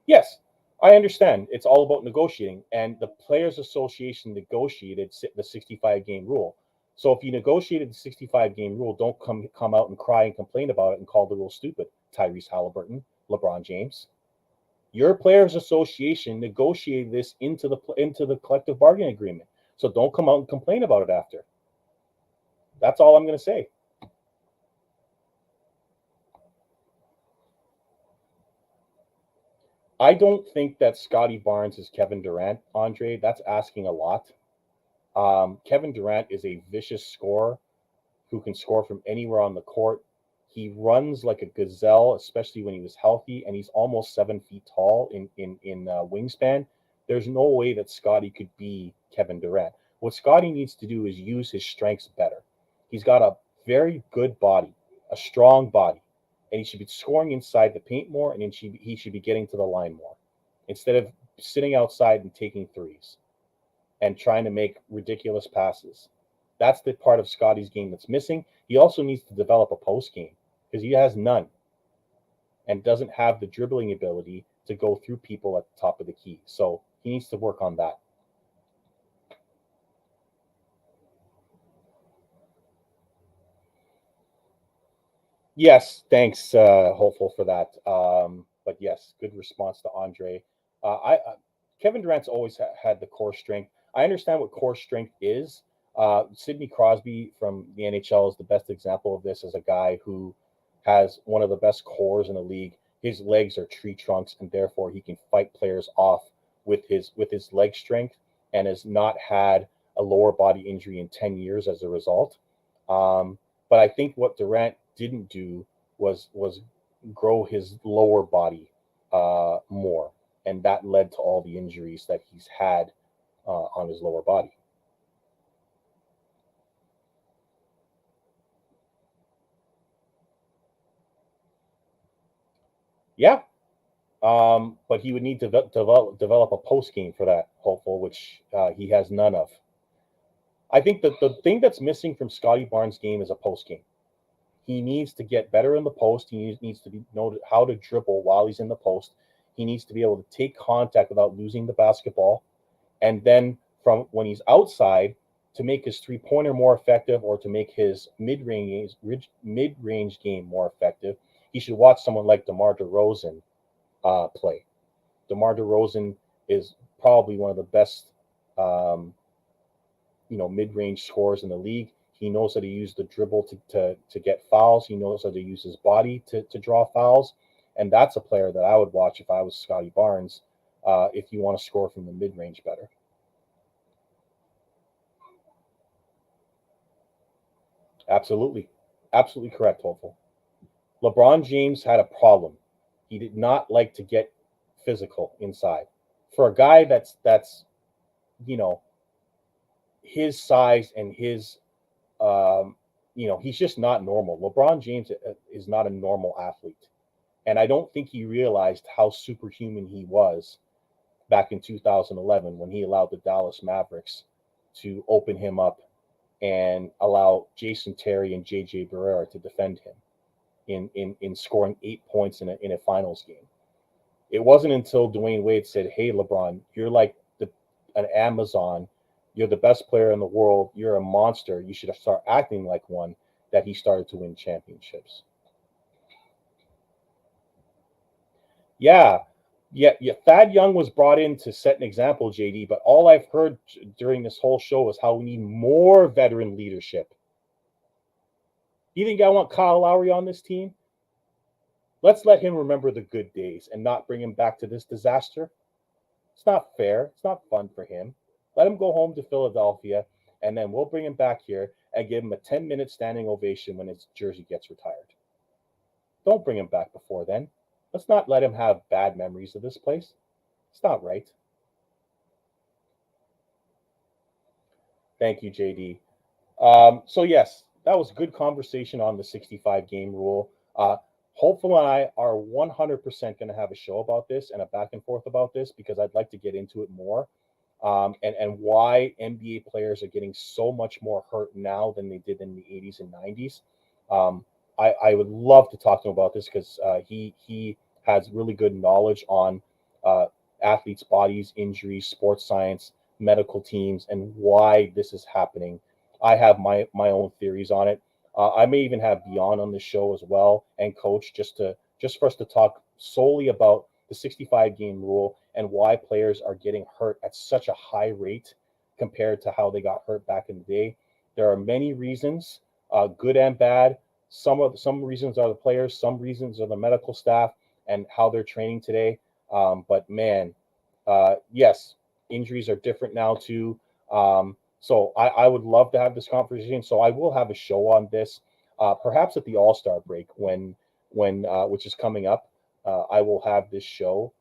Yes, I understand. It's all about negotiating, and the Players Association negotiated the 65 game rule. So if you negotiated the 65 game rule, don't come out and cry and complain about it and call the rule stupid. Tyrese Halliburton, LeBron James, Your players' association negotiated this into the collective bargaining agreement. So don't come out and complain about it after. That's all I'm going to say. I don't think that Scotty Barnes is Kevin Durant, Andre. That's asking a lot. Kevin Durant is a vicious scorer who can score from anywhere on the court. He runs like a gazelle, especially when he was healthy, and he's almost 7 feet tall in wingspan. There's no way that Scotty could be Kevin Durant. What Scotty needs to do is use his strengths better. He's got a very good body, a strong body, and he should be scoring inside the paint more, and he should be getting to the line more instead of sitting outside and taking threes and trying to make ridiculous passes. That's the part of Scotty's game that's missing. He also needs to develop a post game because he has none and doesn't have the dribbling ability to go through people at the top of the key. So he needs to work on that. Yes, thanks, Hopeful, for that. But yes, good response to Andre. Kevin Durant's always had the core strength. I understand what core strength is. Sidney Crosby from the NHL is the best example of this as a guy who has one of the best cores in the league. His legs are tree trunks, and therefore he can fight players off with his leg strength, and has not had a lower body injury in 10 years as a result. But I think what Durant didn't do was grow his lower body more, and that led to all the injuries that he's had on his lower body. Yeah, but he would need to develop a post game for that, Hopeful, which he has none of. I think that the thing that's missing from Scotty Barnes' game is a post game. He needs to get better in the post. He needs to know how to dribble while he's in the post. He needs to be able to take contact without losing the basketball. And then from when he's outside, to make his three-pointer more effective or to make his mid-range game more effective, he should watch someone like DeMar DeRozan play. DeMar DeRozan is probably one of the best um, mid-range scorers in the league. He knows how to use the dribble to get fouls. He knows how to use his body to draw fouls. And that's a player that I would watch if I was Scotty Barnes, if you want to score from the mid-range better. Absolutely. Absolutely correct, Hopeful. LeBron James had a problem. He did not like to get physical inside. For a guy that's you know his size and his he's just not normal. LeBron James is not a normal athlete. And I don't think he realized how superhuman he was back in 2011 when he allowed the Dallas Mavericks to open him up and allow Jason Terry and JJ Barrera to defend him in scoring 8 points in a finals game. It wasn't until Dwayne Wade said, "Hey, LeBron, you're like an Amazon. You're the best player in the world. You're a monster. You should start acting like one," that he started to win championships. Yeah, yeah. Thad Young was brought in to set an example, JD. But all I've heard during this whole show is how we need more veteran leadership. You think I want Kyle Lowry on this team? Let's let him remember the good days and not bring him back to this disaster. It's not fair. It's not fun for him. Let him go home to Philadelphia, and then we'll bring him back here and give him a 10-minute standing ovation when his jersey gets retired. Don't bring him back before then. Let's not let him have bad memories of this place. It's not right. Thank you, JD. So yes, that was a good conversation on the 65 game rule. Hopeful and I are 100% going to have a show about this and a back and forth about this because I'd like to get into it more, and why NBA players are getting so much more hurt now than they did in the 80s and 90s. I would love to talk to him about this because he has really good knowledge on uh, athletes' bodies, injuries, sports science, medical teams, and why this is happening. I have my own theories on it. I may even have Beyond on the show as well, and Coach, just for us to talk solely about the 65 game rule and why players are getting hurt at such a high rate compared to how they got hurt back in the day. There are many reasons, good and bad. Some reasons are the players, some reasons are the medical staff and how they're training today. But man, yes, injuries are different now too. So I would love to have this conversation. So I will have a show on this, perhaps at the All-Star break when which is coming up. I will have this show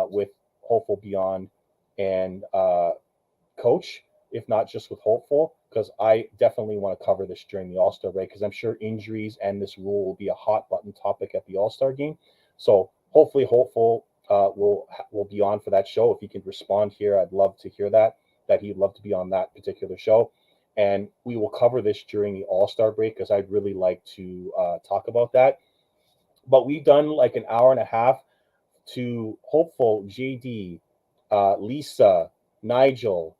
with Hopeful Beyond and Coach, if not just with Hopeful, because I definitely want to cover this during the All-Star break because I'm sure injuries and this rule will be a hot button topic at the All-Star game. So hopefully Hopeful will be on for that show. If he can respond here, I'd love to hear that he'd love to be on that particular show. And we will cover this during the All-Star break because I'd really like to talk about that. But we've done like an hour and a half to Hopeful, JD, Lisa, Nigel,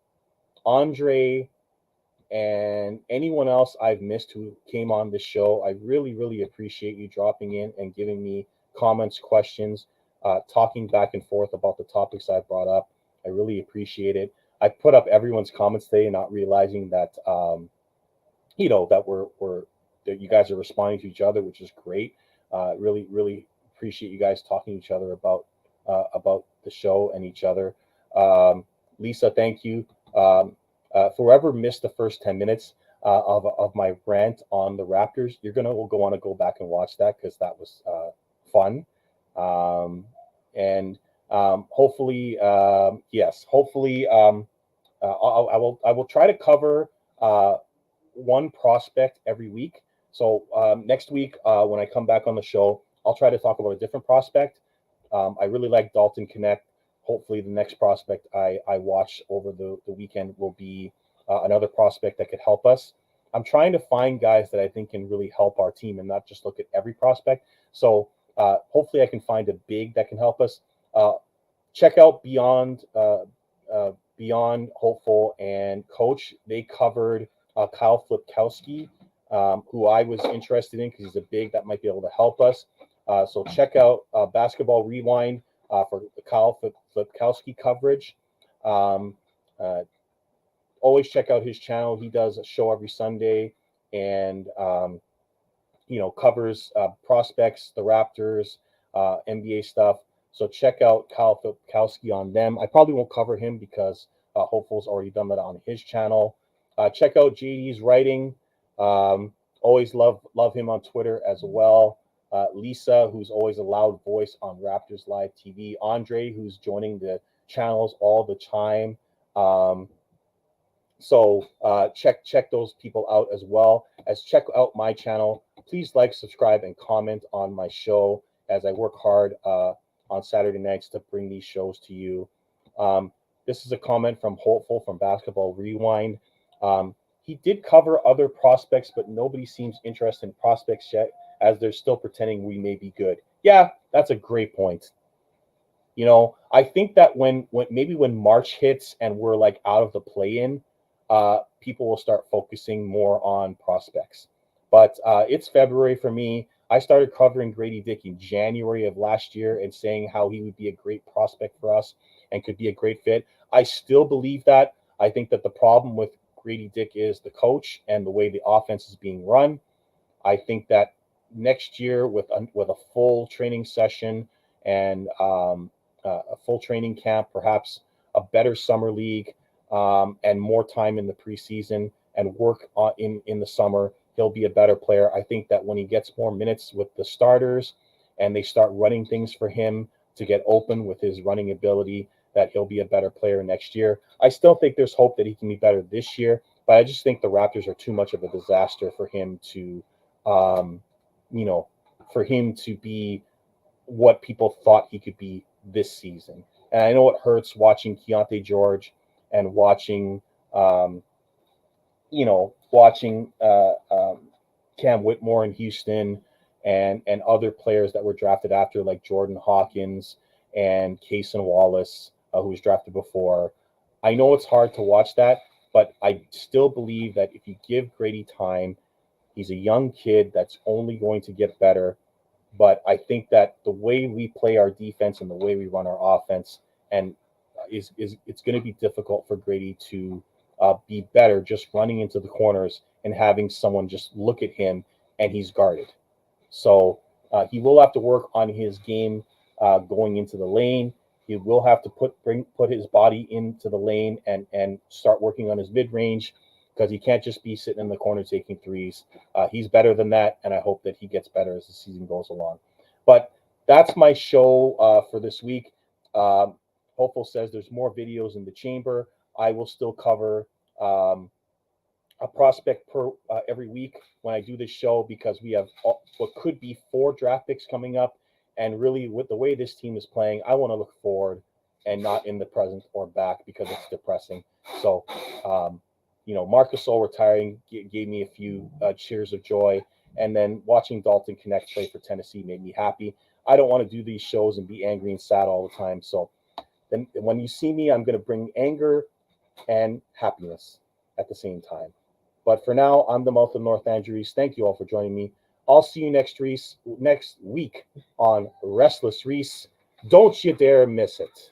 Andre, and anyone else I've missed who came on the show. I really, really appreciate you dropping in and giving me comments, questions, talking back and forth about the topics I brought up. I really appreciate it. I put up everyone's comments today, not realizing that that we're that you guys are responding to each other, which is great. Really, really appreciate you guys talking to each other about the show and each other. Lisa, thank you. For whoever missed the first 10 minutes of my rant on the Raptors, we'll want to go back and watch that because that was fun. And hopefully, yes, hopefully, I will try to cover one prospect every week. So next week, when I come back on the show, I'll try to talk about a different prospect. I really like Dalton Knecht. Hopefully, the next prospect I watch over the weekend will be another prospect that could help us. I'm trying to find guys that I think can really help our team and not just look at every prospect. So hopefully, I can find a big that can help us. Check out Beyond Hopeful and Coach. They covered Kyle Flipkowski, who I was interested in because he's a big that might be able to help us. So check out Basketball Rewind for the Kyle Flipkowski coverage. Always check out his channel. He does a show every Sunday and covers prospects, the Raptors, NBA stuff. So check out Kyle Filipkowski on them. I probably won't cover him because Hopeful's already done that on his channel. Check out JD's writing. Always love him on Twitter as well. Lisa, who's always a loud voice on Raptors Live TV. Andre, who's joining the channels all the time. So check those people out as well. As check out my channel. Please like, subscribe, and comment on my show as I work hard on Saturday nights to bring these shows to you. This is a comment from Hopeful from Basketball Rewind. He did cover other prospects, but nobody seems interested in prospects yet, as they're still pretending we may be good. Yeah, that's a great point. I think that when March hits and we're like out of the play-in, people will start focusing more on prospects. But it's February for me. I started covering Grady Dick in January of last year and saying how he would be a great prospect for us and could be a great fit. I still believe that. I think that the problem with Grady Dick is the coach and the way the offense is being run. I think that next year with a full training session and a full training camp, perhaps a better summer league, and more time in the preseason and work in the summer, he'll be a better player. I think that when he gets more minutes with the starters and they start running things for him to get open with his running ability, that he'll be a better player next year. I still think there's hope that he can be better this year, but I just think the Raptors are too much of a disaster for him to, for him to be what people thought he could be this season. And I know it hurts watching Keontae George and watching Cam Whitmore in Houston and other players that were drafted after, like Jordan Hawkins and Cason Wallace, who was drafted before. I know it's hard to watch that, but I still believe that if you give Grady time, he's a young kid that's only going to get better. But I think that the way we play our defense and the way we run our offense and is it's going to be difficult for Grady to be better just running into the corners and having someone just look at him and he's guarded. So he will have to work on his game going into the lane. He will have to put his body into the lane and start working on his mid range because he can't just be sitting in the corner taking threes. He's better than that, and I hope that he gets better as the season goes along. But that's my show for this week. Hopeful says there's more videos in the chamber. I will still cover a prospect per every week when I do this show because we have what could be 4 draft picks coming up. And really, with the way this team is playing, I want to look forward and not in the present or back because it's depressing. So, Marc Gasol retiring gave me a few cheers of joy. And then watching Dalton Knecht play for Tennessee made me happy. I don't want to do these shows and be angry and sad all the time. So then when you see me, I'm going to bring anger and happiness at the same time. But for now, I'm the Mouth of North Andrew Reece. Thank you all for joining me. I'll see you next week on Restless Reece. Don't you dare miss it.